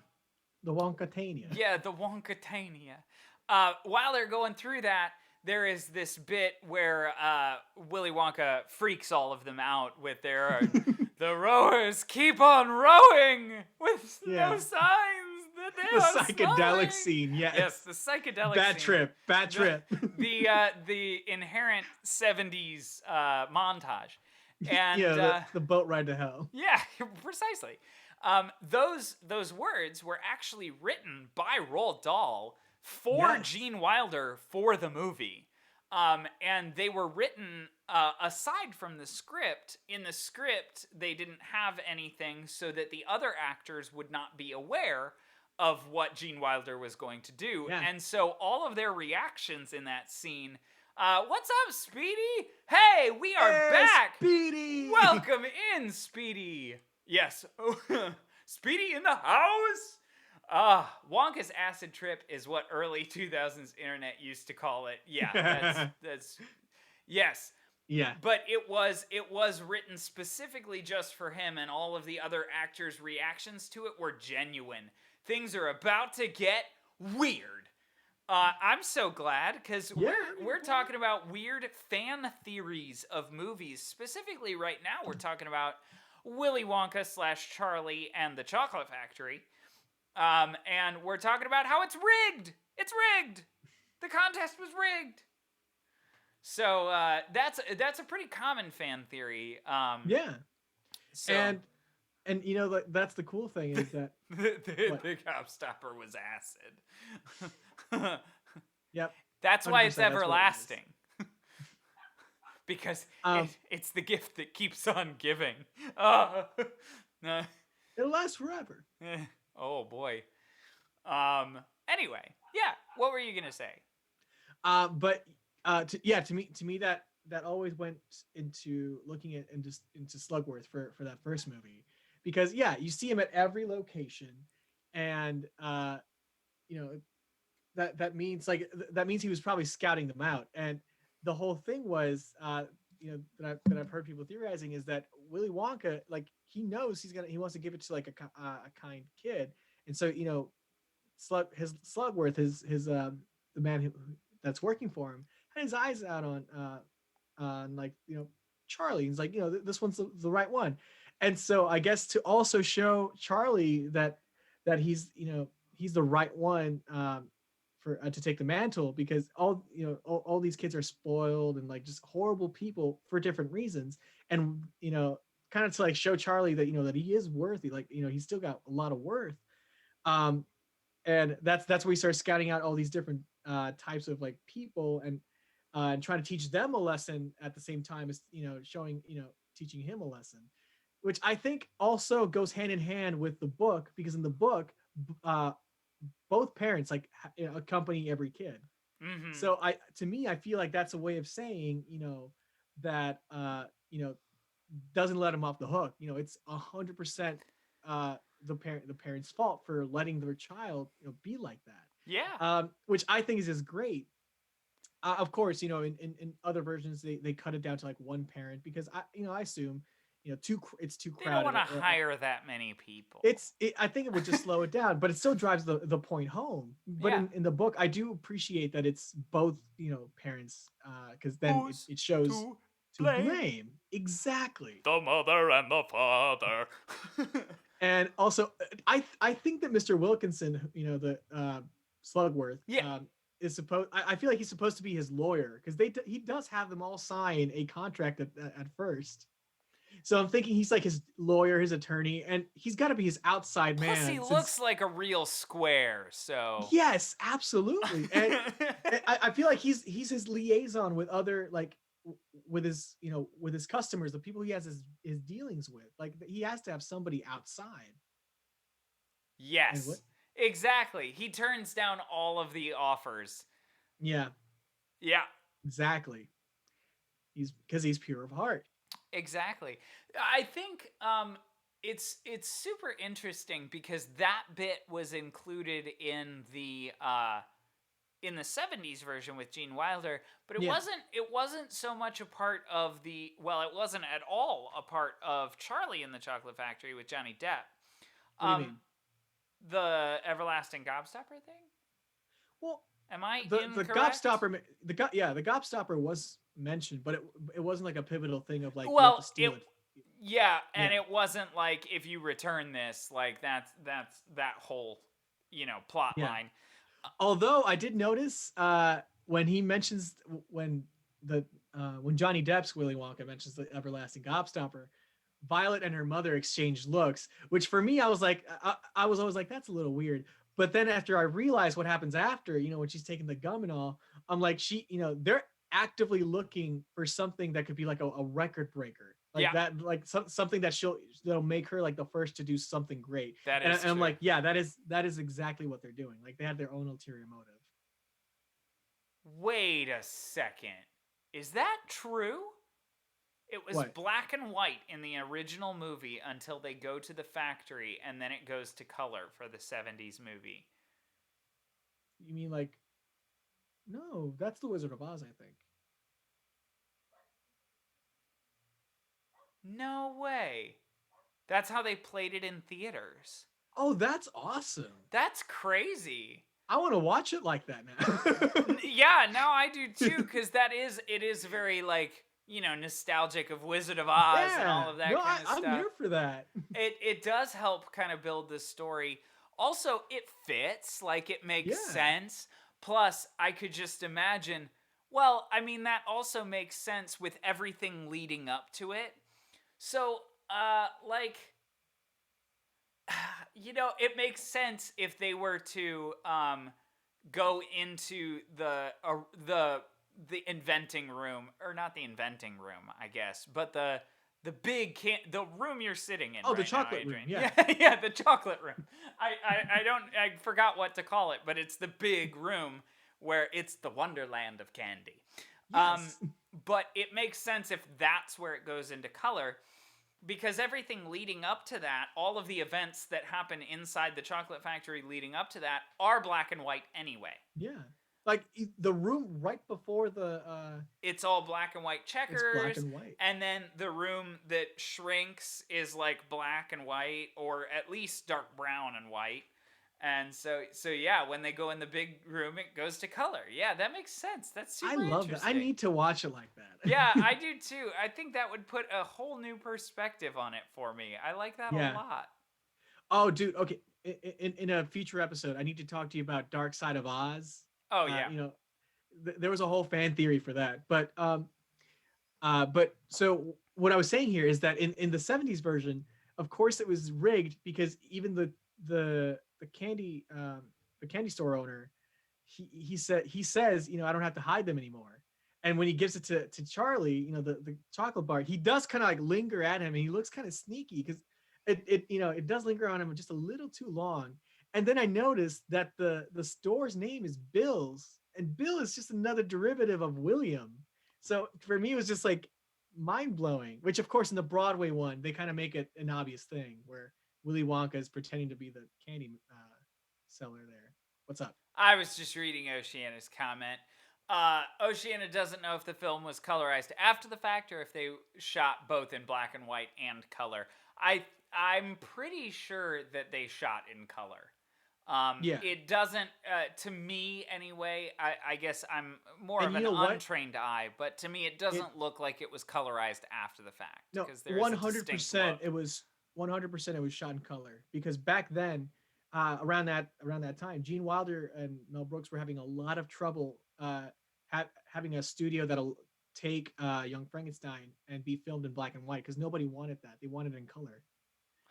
the Wonkatania. Yeah, the Wonkatania. While they're going through that, there is this bit where Willy Wonka freaks all of them out with their the rowers keep on rowing with no signs that they The are psychedelic smiling. scene, yes. Yes, the psychedelic Bad scene. trip. The inherent 70s montage. And Yeah, the boat ride to hell. yeah, precisely. Those words were actually written by Roald Dahl for Gene Wilder for the movie. And they were written aside from the script. In the script, they didn't have anything so that the other actors would not be aware of what Gene Wilder was going to do. Yeah. And so all of their reactions in that scene, what's up, Speedy? Hey, we are back! Speedy! Welcome in, Speedy! Yes. Speedy in the house? Wonka's acid trip is what early 2000s internet used to call it. Yeah, that's yes. Yeah. But it was written specifically just for him, and all of the other actors' reactions to it were genuine. Things are about to get weird. I'm so glad because we're talking about weird fan theories of movies. Specifically, right now, we're talking about Willy Wonka / Charlie and the Chocolate Factory. And we're talking about how it's rigged. It's rigged. The contest was rigged. So that's a pretty common fan theory. Yeah. So And you know, that's the cool thing is that the gobstopper was acid. Yep. That's why 100%, it's that's what it is. everlasting. Because it's the gift that keeps on giving. It'll last forever. Oh boy. Anyway, yeah. What were you gonna say? But to me that always went into looking at and just into Slugworth for that first movie, because you see him at every location, and that means he was probably scouting them out, and the whole thing was that I've heard people theorizing is that Willy Wonka, like, he knows he wants to give it to like a kind kid, and so Slugworth, the man that's working for him, had his eyes out on like Charlie. He's like, this one's the right one, and so I guess to also show Charlie that he's the right one, for to take the mantle, because all these kids are spoiled and like just horrible people for different reasons, and kind of to like show Charlie that that he is worthy, like he's still got a lot of worth. um and that's where we start scouting out all these different types of like people, and trying to teach them a lesson at the same time as showing teaching him a lesson, which I think also goes hand in hand with the book, because in the book, uh both parents like accompany every kid. Mm-hmm. So to me, I feel like that's a way of saying that doesn't let him off the hook. It's 100% the parents' fault for letting their child be like Yeah. that, which I think is just great. Of course, in other versions they cut it down to like one parent, because I assume it's too They don't crowded, want to hire that many people. I think it would just slow it down, but it still drives the point home. But Yeah. in the book, I do appreciate that it's both parents, because then Who's it shows to to blame. Exactly. The mother and the father. And also, I think that Mr. Wilkinson, the Slugworth, Yeah. is supposed. I feel like he's supposed to be his lawyer, because he does have them all sign a contract at first. So I'm thinking he's like his lawyer, his attorney, and he's got to be his outside Plus, man. he looks like a real square, so. Yes, absolutely. And I feel like he's his liaison with other, like, with his customers, the people he has his dealings with. Like, he has to have somebody outside. And what? Yes, exactly. He turns down all of the offers. Yeah, Yeah, exactly. He's pure of heart. exactly. I think it's super interesting because that bit was included in the 70s version with Gene Wilder, but Yeah. it wasn't so much a part of it wasn't at all a part of Charlie in the Chocolate Factory with Johnny Depp. What do you mean? The everlasting gobstopper thing? Well, Am I the incorrect? gobstopper, the gobstopper was mentioned, but it wasn't like a pivotal thing of like you have Well, to steal it. Yeah, and Yeah. it wasn't like if you return this, like that's that whole, plot Yeah. line. Although I did notice when he mentions when Johnny Depp's Willy Wonka mentions the everlasting gobstopper, Violet and her mother exchanged looks, which for me, I was like, I was always like, that's a little weird. But then after I realized what happens after, when she's taking the gum and all, I'm like, they're actively looking for something that could be like a record breaker, like Yeah. that, like something that'll make her like the first to do something great. That And is I'm true. like, yeah, that is exactly what they're doing. Like, they have their own ulterior motive. Wait a second. Is that true? It was What? black and white in the original movie until they go to the factory and then it goes to color for the 70s movie. You mean like? No, that's the Wizard of Oz, I think. No way. That's how they played it in theaters. Oh, that's awesome. That's crazy. I want to watch it like that now. Yeah, now I do too, because it is very like, nostalgic of Wizard of Oz and all of that kind of stuff. I'm here for that. It does help kind of build this story. Also, it fits, like it makes sense. Plus, I could just imagine, well, I mean, that also makes sense with everything leading up to it. So, it makes sense if they were to go into the inventing room, or not the inventing room, I guess, but the the room you're sitting in. Oh, right the chocolate now, room. Adrian. Yeah. Yeah, the chocolate room. I forgot what to call it, but it's the big room where it's the wonderland of candy. Yes. But it makes sense if that's where it goes into color, because everything leading up to that, all of the events that happen inside the chocolate factory leading up to that, are black and white anyway. Yeah. like the room right before the It's all black and white it's black checkers, and white. and then the room that shrinks is like black and white, or at least dark brown and white. And so yeah, when they go in the big room, it goes to color. Yeah, that makes sense. That's I super love that. I interesting. need to watch it like Yeah, that. I do too. I think that would put a whole new perspective on it for me. I like that a Yeah. lot. Oh, dude. Okay. In a future episode, I need to talk to you about Dark Side of Oz. Oh yeah. You know, there was a whole fan theory for that. But so what I was saying here is that in the '70s version, of course, it was rigged because even the candy store owner, he says, you know, I don't have to hide them anymore. And when he gives it to Charlie, you know, the chocolate bar, he does kind of like linger at him, and he looks kind of sneaky because it you know, it does linger on him just a little too long. And then I noticed that the store's name is Bill's, and Bill is just another derivative of William. So for me, it was just like mind blowing. Which, of course, in the Broadway one, they kind of make it an obvious thing where Willy Wonka is pretending to be the candy seller there. What's up? I was just reading Oceana's comment. Oceana doesn't know if the film was colorized after the fact or if they shot both in black and white and color. I'm pretty sure that they shot in color. Yeah, It doesn't, to me anyway. I guess I'm more and of you an know what? untrained eye, but to me it It doesn't look like it was colorized after the fact No, because there is one a hundred distinct percent. look. It was 100%. It was shot in color because back then, around that time, Gene Wilder and Mel Brooks were having a lot of trouble having a studio that'll take Young Frankenstein and be filmed in black and white because nobody wanted that. They wanted it in color.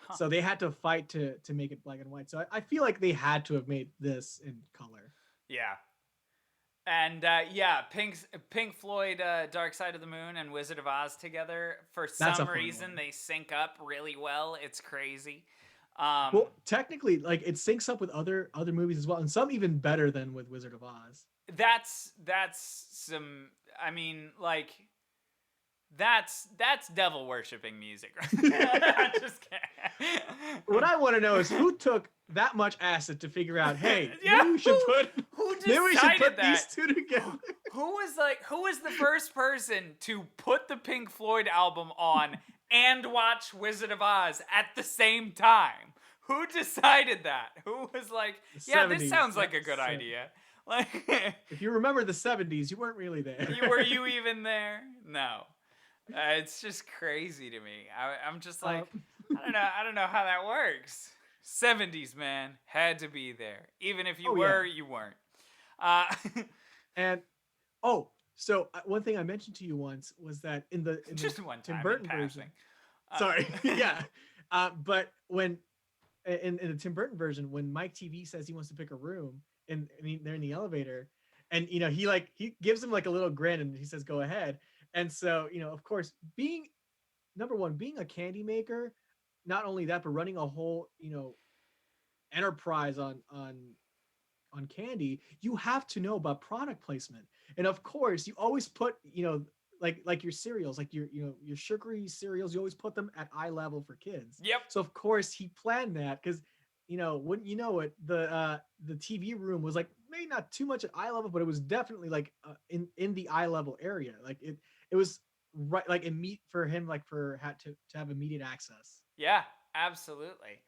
Huh. So they had to fight to make it black and white. So I feel like they had to have made this in color. Yeah. And yeah, Pink Floyd, Dark Side of the Moon, and Wizard of Oz together. For That's a some fun reason, one. they sync up really well. It's crazy. Um, Well, technically, like it syncs up with other movies as well, and some even better than with Wizard of Oz. that's some. I mean, like that's devil worshipping music. I'm just kidding. What I want to know is who took that much acid to figure out, hey, Yeah, maybe we should who maybe we should decided put these that? two together. Who was the first person to put the Pink Floyd album on and watch Wizard of Oz at the same time? Who decided that? Who was like, The yeah, this 70s. sounds like a Yep, good idea. Like, if you remember the '70s, you weren't really there. were you even there? No. It's just crazy to me. I'm just like, I don't know how that works. 70s, man, had to be there. Even if you Oh, were, yeah. you weren't. Uh, And one thing I mentioned to you once was that in the just one Tim time Burton in version. passing. Uh, Sorry, yeah. But when in the Tim Burton version, when Mike TV says he wants to pick a room, and they're in the elevator, and you know he gives him like a little grin, and he says, "Go ahead." And so you know, of course, being number one, being a candy maker, not only that, but running a whole enterprise on candy, you have to know about product placement. And of course, you always put, like your cereals, like your sugary cereals, you always put them at eye level for kids. yep. So of course he planned that because wouldn't you know it, the TV room was like maybe not too much at eye level, but it was definitely like in the eye level area. Like it was right like immediate for him, like for had to have immediate access. Yeah, absolutely.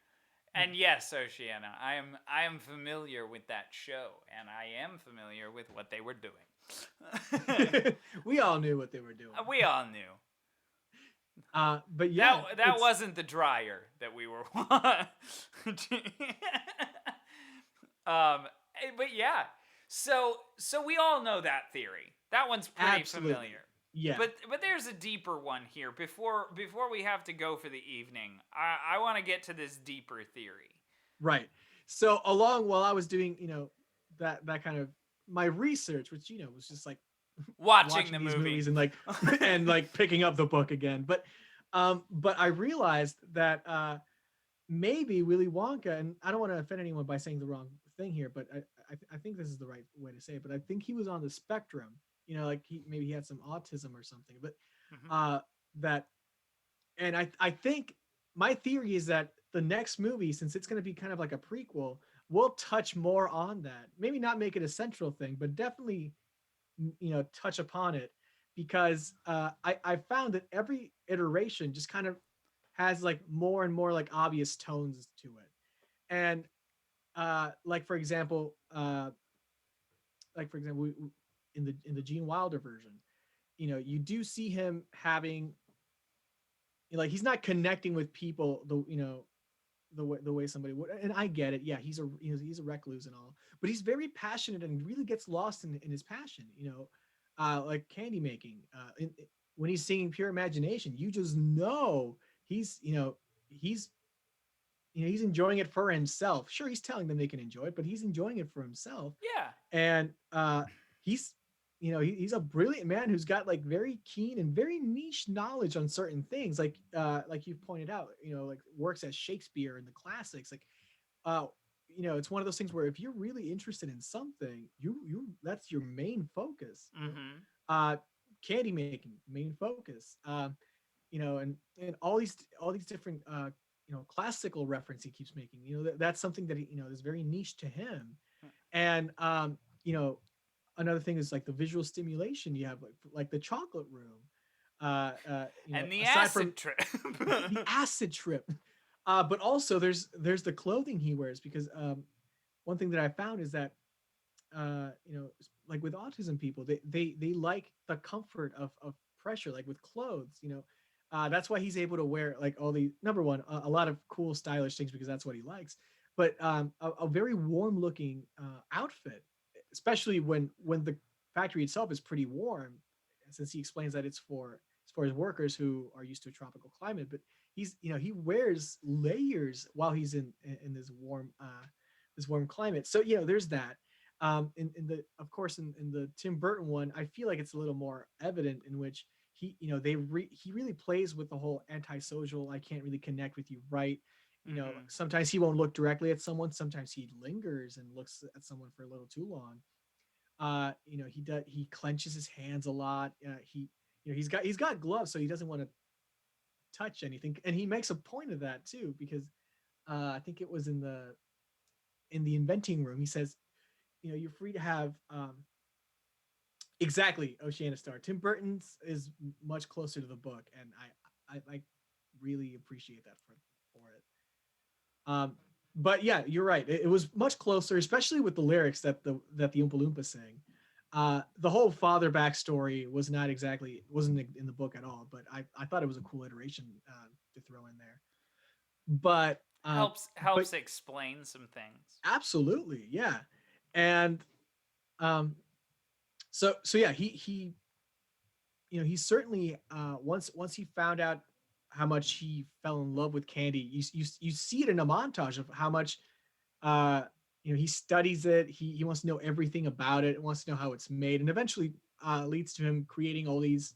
Yeah. And yes, Oceana, I am familiar with that show, and I am familiar with what they were doing. We all knew what they were doing. We all knew. But yeah, That wasn't the dryer that we were. But yeah, so we all know that theory. That one's pretty absolutely familiar. yeah. But there's a deeper one here. Before we have to go for the evening, I want to get to this deeper theory. Right. So along while I was doing, that kind of my research, which was just like Watching the these movie. movies and like and like picking up the book again. But I realized that maybe Willy Wonka, and I don't want to offend anyone by saying the wrong thing here, but I think this is the right way to say it. But I think he was on the spectrum. Like maybe he had some autism or something. But Mhm. that, and I think my theory is that the next movie, since it's going to be kind of like a prequel, we'll touch more on that. Maybe not make it a central thing, but definitely touch upon it, because I found that every iteration just kind of has like more and more like obvious tones to it. And like for example, in the Gene Wilder version, you do see him having, like, he's not connecting with people the way somebody would. And I get it. Yeah, he's a recluse and all, but he's very passionate and really gets lost in his passion. Like candy making. When he's singing Pure Imagination, you just know he's he's he's enjoying it for himself. Sure, he's telling them they can enjoy it, but he's enjoying it for himself. Yeah. And he's he's a brilliant man who's got like very keen and very niche knowledge on certain things, like you've pointed out, like works as Shakespeare and the classics. Like uh it's one of those things where if you're really interested in something, you that's your main focus. Mm-hmm. uh Candy making, main focus. And all these different classical reference he keeps making. That's something that is very niche to him. And you know another thing is like the visual stimulation you have, like the chocolate room. And the Aside from acid trip. the acid trip, but also there's the clothing he wears, because one thing that I found is that like with autism people, they like the comfort of pressure, like with clothes. That's why he's able to wear like all the, number one, a lot of cool stylish things, because that's what he likes. But a very warm looking outfit, especially when the factory itself is pretty warm, since he explains that it's for his workers who are used to a tropical climate. But he wears layers while he's in this warm climate. So there's that. In the of course in the Tim Burton one, I feel like it's a little more evident, in which he really plays with the whole antisocial, I can't really connect with you, right? Mm-hmm. Sometimes he won't look directly at someone, sometimes he lingers and looks at someone for a little too long. He clenches his hands a lot. He's got gloves, so he doesn't want to touch anything, and he makes a point of that too, because I think it was in the inventing room. He says, you're free to have exactly Oceana Star. Tim Burton's is much closer to the book, and I really appreciate that for it. But yeah, you're right. It was much closer, especially with the lyrics that the Oompa Loompa sing. The whole father backstory wasn't in the book at all, but I thought it was a cool iteration to throw in there. But but Helps explain some things. absolutely, yeah. And um, so yeah, he certainly once he found out how much he fell in love with candy, you see it in a montage of how much uh he studies it. He wants to know everything about it, wants to know how it's made, and eventually leads to him creating all these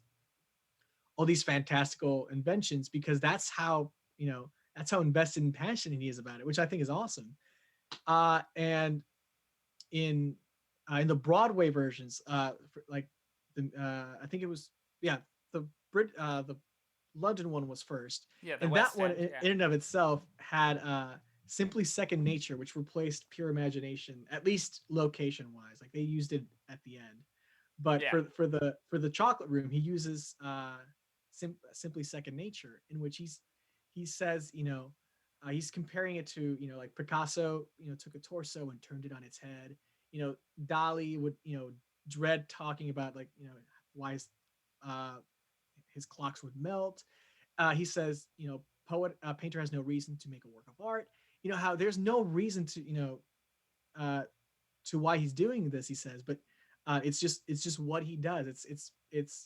fantastical inventions, because that's how invested and passionate he is about it, which I think is awesome. And in the Broadway versions, like I think it was, yeah, the London one was first, Yeah, the and that West one End. in, Yeah. in and of itself had simply Second Nature, which replaced Pure Imagination, at least location wise. Like they used it at the end, but Yeah. for the Chocolate Room, he uses simply Second Nature, in which he says, he's comparing it to, like Picasso, took a torso and turned it on its head. Dali would, dread talking about, like, why uh, his clocks would melt. He says, painter has no reason to make a work of art. How there's no reason uh, to why he's doing this. He says, but it's just what he does.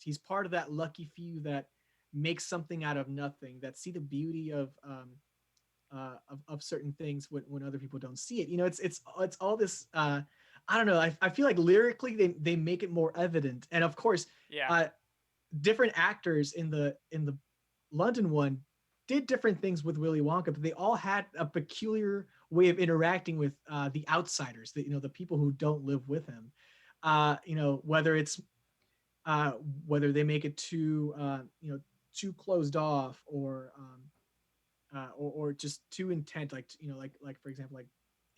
He's part of that lucky few that makes something out of nothing. That see the beauty of certain things when other people don't see it. It's all this. I don't know. I feel like lyrically they make it more evident, and of course, Yeah. uh, different actors in the London one did different things with Willy Wonka, but they all had a peculiar way of interacting with the outsiders, the people who don't live with him. Whether it's whether they make it too closed off, or just too intent, like like for example, like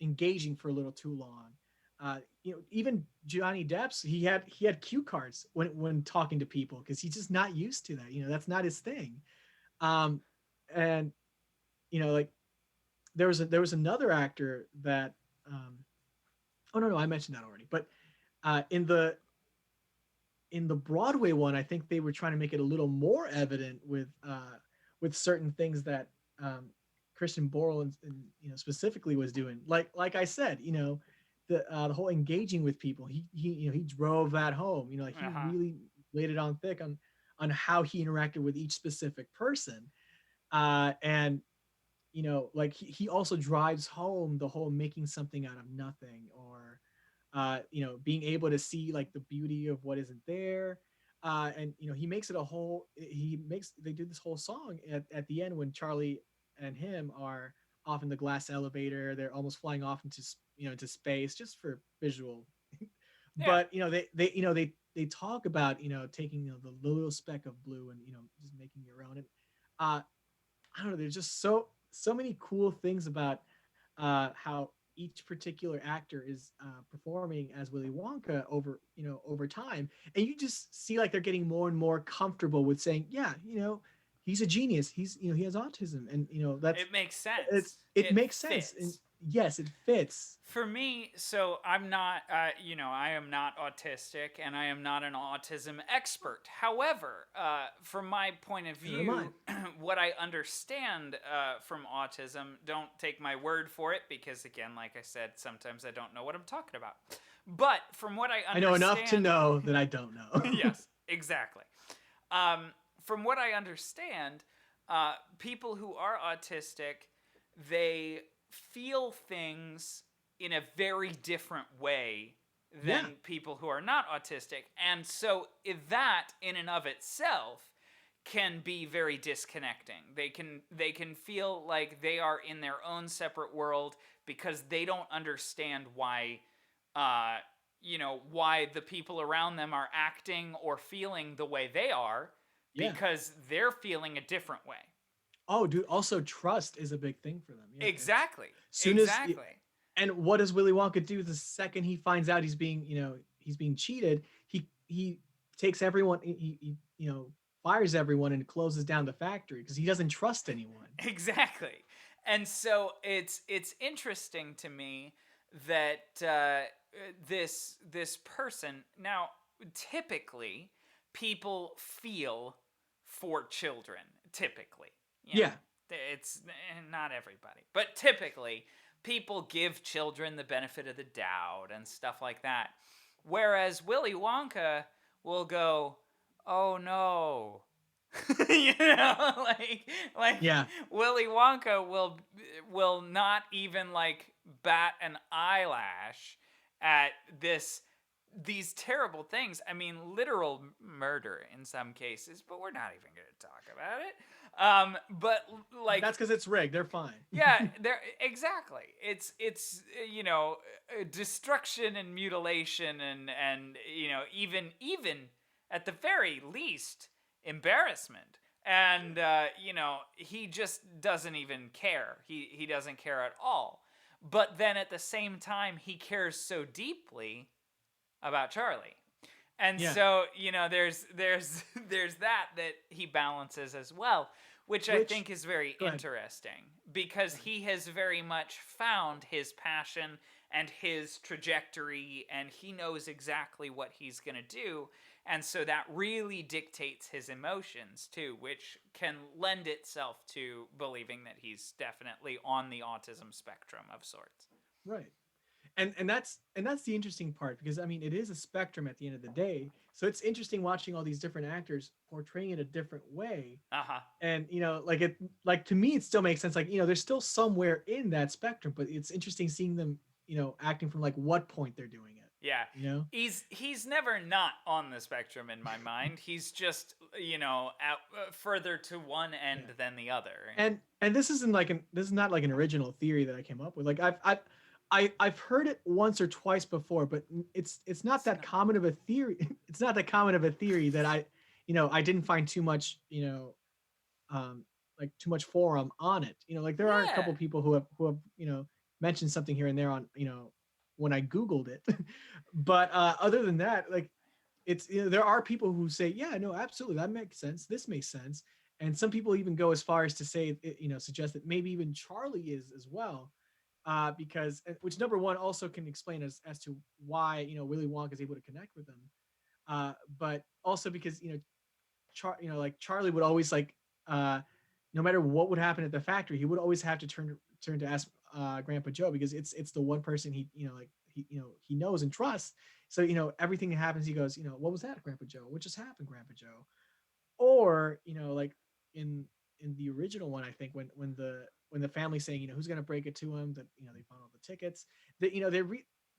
engaging for a little too long. Even Johnny Depp's he had cue cards when talking to people because he's just not used to that. That's not his thing. Um, and like there was another actor that um, oh no, I mentioned that already. But in the Broadway one, I think they were trying to make it a little more evident with certain things that Christian Borle and specifically was doing. Like I said, the whole engaging with people. He drove that home. Like he Uh-huh. really laid it on thick on how he interacted with each specific person. And like he also drives home the whole making something out of nothing, or being able to see like the beauty of what isn't there. And he makes it a whole they do this whole song at the end when Charlie and him are off in the glass elevator. They're almost flying off into space just for visual. Yeah. But they talk about taking the little speck of blue and just making your own. And I don't know. There's just so many cool things about how each particular actor is performing as Willy Wonka over time, and you just see like they're getting more and more comfortable with saying, yeah, he's a genius. He has autism, and that's It makes it's sense. it It makes sense, and fits. yes, it fits. For me, so I'm not, I am not autistic and I am not an autism expert. However, from my point of Never mind. view, what I understand from autism, don't take my word for it because, again, like I said, sometimes I don't know what I'm talking about. But from what I I know enough to understand, know that I don't know. yes, exactly. Um, from what I understand, people who are autistic, they feel things in a very different way than Yeah, people who are not autistic. And so that in and of itself can be very disconnecting. They can feel like they are in their own separate world because they don't understand uh why the people around them are acting or feeling the way they are yeah. because they're feeling a different way. Oh, dude. Also, trust is a big thing for them. Yeah, it's Exactly. soon as Exactly. and what does Willy Wonka do the second he finds out he's being cheated? He takes everyone. He fires everyone and closes down the factory because he doesn't trust anyone. Exactly. And so it's interesting to me that this person now, typically people feel for children, typically, you know Yeah, it's not everybody, but typically people give children the benefit of the doubt and stuff like that, whereas Willy Wonka will go, oh no. Like yeah, Willy Wonka will not even like bat an eyelash at these terrible things. I mean, literal murder in some cases, but we're not even going to talk about it. But like, that's because it's rigged. They're fine. yeah, there exactly. It's destruction and mutilation and even at the very least embarrassment. And he just doesn't even care. He doesn't care at all. But then at the same time, he cares so deeply about Charlie. And Yeah, so, there's that he balances as well, which I which think is very go ahead. interesting because Go ahead. he has very much found his passion and his trajectory, and he knows exactly what he's going to do. And so that really dictates his emotions too, which can lend itself to believing that he's definitely on the autism spectrum of sorts. Right. And that's the interesting part because I mean it is a spectrum at the end of the day. So it's interesting watching all these different actors portraying it a different way. Uh huh. And like to me it still makes sense. Like, there's still somewhere in that spectrum, but it's interesting seeing them, acting from like what point they're doing it. Yeah. You know? He's never not on the spectrum in my mind. He's just, further to one end Yeah. than the other. And this is not like an original theory that I came up with. Like I've heard it once or twice before, but it's not It's that not- common of a theory. It's not that common of a theory that I didn't find too much, um, like too much forum on it. Like there are a couple Yeah. people who have mentioned something here and there on, when I Googled it. But other than that, like it's, there are people who say, yeah, no, absolutely, that makes sense. This makes sense. And some people even go as far as to say, suggest that maybe even Charlie is as well, because which number one also can explain as to why Willy Wonka is able to connect with them, but also because like Charlie would always like, no matter what would happen at the factory, he would always have to turn to ask Grandpa Joe, because it's the one person he like he knows and trusts. So everything that happens, he goes, what was that, Grandpa Joe? What just happened, Grandpa Joe? Or like in the original one, I think when the family's saying, who's gonna break it to him, that they found all the tickets, that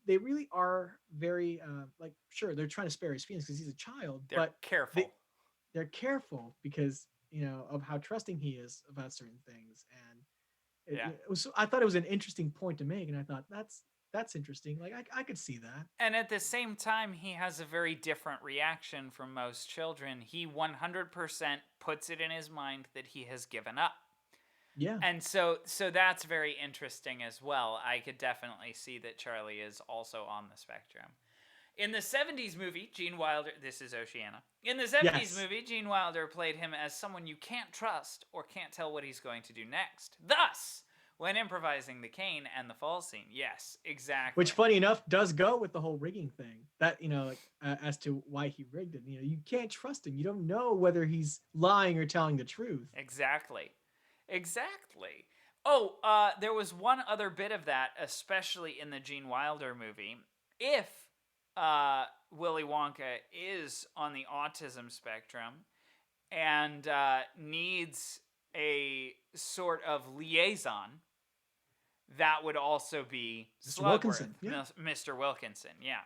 they really are very like, sure, they're trying to spare his feelings because he's a child, They're but careful. they're careful because of how trusting he is about certain things. And Yeah. I thought it was an interesting point to make, and I thought that's interesting. Like I could see that. And at the same time, he has a very different reaction from most children. He 100% puts it in his mind that he has given up. Yeah. And so that's very interesting as well. I could definitely see that Charlie is also on the spectrum. In the 70s movie, Gene Wilder, this is Oceana. In the 70s Yes. movie, Gene Wilder played him as someone you can't trust or can't tell what he's going to do next. Thus, when improvising the cane and the fall scene. Yes, exactly. Which, funny enough, does go with the whole rigging thing. That, like, as to why he rigged it. You can't trust him. You don't know whether he's lying or telling the truth. Exactly. Oh, there was one other bit of that, especially in the Gene Wilder movie. If Willy Wonka is on the autism spectrum and needs a sort of liaison, that would also be Mr. Slugworth, Wilkinson, yeah. Mr. Wilkinson, yeah.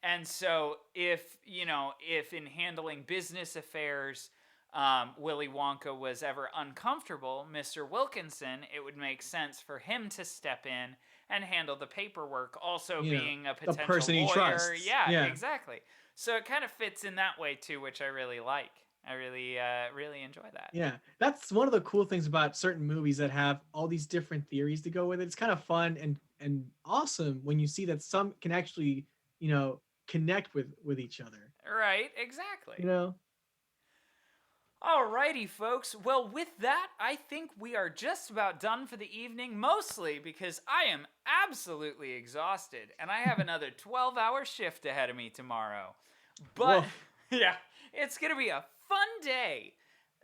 And so if in handling business affairs, Willy Wonka was ever uncomfortable, Mr. Wilkinson, it would make sense for him to step in and handle the paperwork, also being a potential the person lawyer. he trusts. Yeah, exactly. So it kind of fits in that way too, which I really like. I really enjoy that. Yeah, that's one of the cool things about certain movies that have all these different theories to go with it. It's kind of fun and awesome when you see that some can actually, connect with each other. Right, exactly. Alrighty, folks. Well, with that, I think we are just about done for the evening, mostly because I am absolutely exhausted and I have another 12-hour shift ahead of me tomorrow. But, yeah, it's going to be a fun day.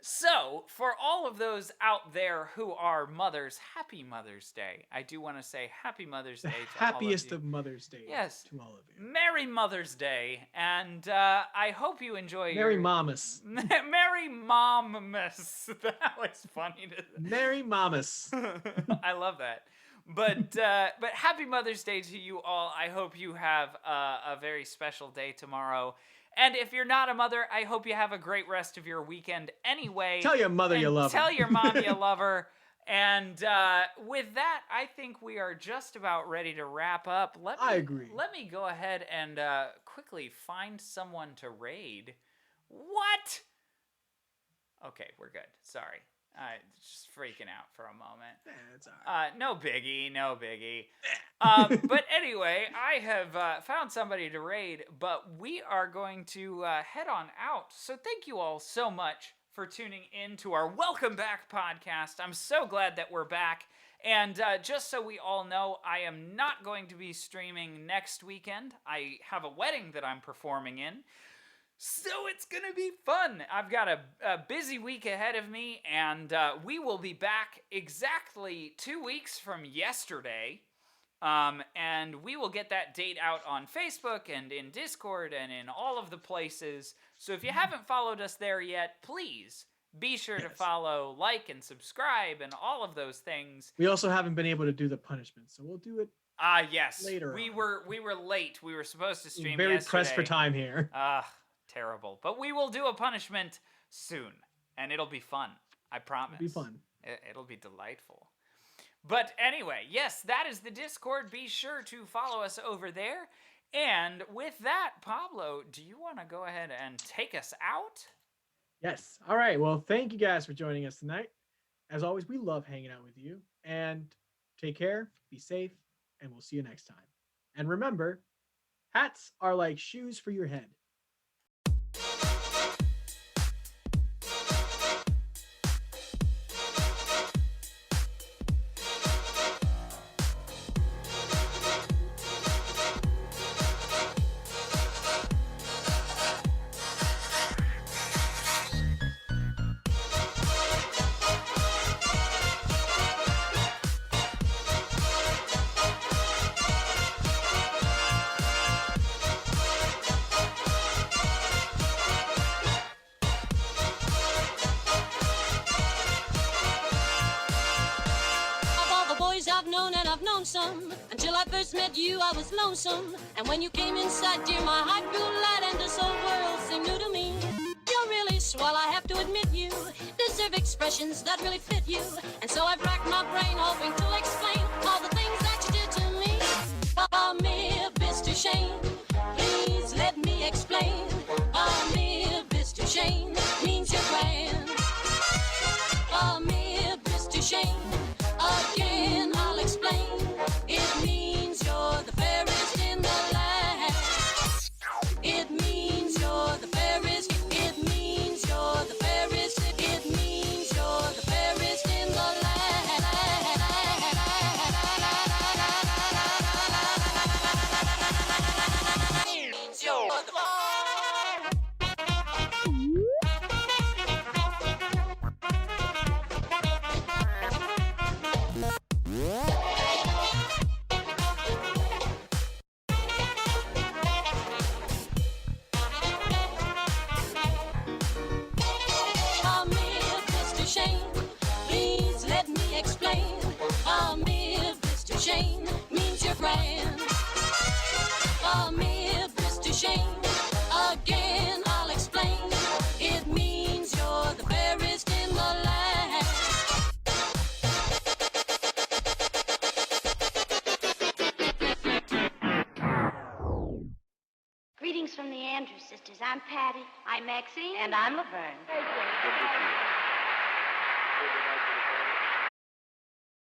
So, for all of those out there who are mothers, happy Mother's Day. I do want to say happy Mother's Day to all of you. Happiest of Mother's Day. Yes. To all of you. Merry Mother's Day, and I hope you enjoy Merry Mamas. Merry Mommas. That was funny. Merry Mamas. I love that. But happy Mother's Day to you all. I hope you have a very special day tomorrow. And if you're not a mother, I hope you have a great rest of your weekend anyway. Tell your mother you love her. Tell your mom you love her. And with that, I think we are just about ready to wrap up. I agree. Let me go ahead and quickly find someone to raid. What? Okay, we're good. Sorry. Just freaking out for a moment. It's all right. No biggie. But anyway, I have found somebody to raid, but we are going to head on out. So thank you all so much for tuning in to our Welcome Back podcast. I'm so glad that we're back. And just so we all know, I am not going to be streaming next weekend. I have a wedding that I'm performing in. So it's going to be fun. I've got a busy week ahead of me, and we will be back exactly 2 weeks from yesterday. And we will get that date out on Facebook and in Discord and in all of the places. So if you haven't followed us there yet, please be sure to follow, like, and subscribe and all of those things. We also haven't been able to do the punishment, so we'll do it. Yes. Later We on. were late. We were supposed to stream Very yesterday. pressed for time here. Terrible. But we will do a punishment soon, and it'll be fun. I promise. It'll be fun. It'll be delightful. But anyway, yes, that is the Discord. Be sure to follow us over there. And with that, Pablo, do you want to go ahead and take us out? Yes. All right. Well, thank you guys for joining us tonight. As always, we love hanging out with you. And take care, be safe, and we'll see you next time. And remember, hats are like shoes for your head. Of all the boys I've known, and I've known some, until I first met you, I was lonesome. And when you came inside, dear, my heart grew light, and this whole world seemed new to me. You're really swell, I have to admit you deserve expressions that really fit you. And so I've racked my brain, hoping to explain all the things that you did to me. Mr. Shane, please let me explain. Mr. Shane means you're grand. Mr. Shane, again I'll explain. It means you're the fairest in the land. It means you're the fairest. It means you're the fairest. It means you're the fairest in the land. It means you're the Mr. Shane, please let me explain. Mr. Shane means you're grand. Mr. Shane, again I'll explain. It means you're the fairest in the land. Greetings from the Andrews sisters. I'm Patty. I'm Maxine. And I'm Laverne.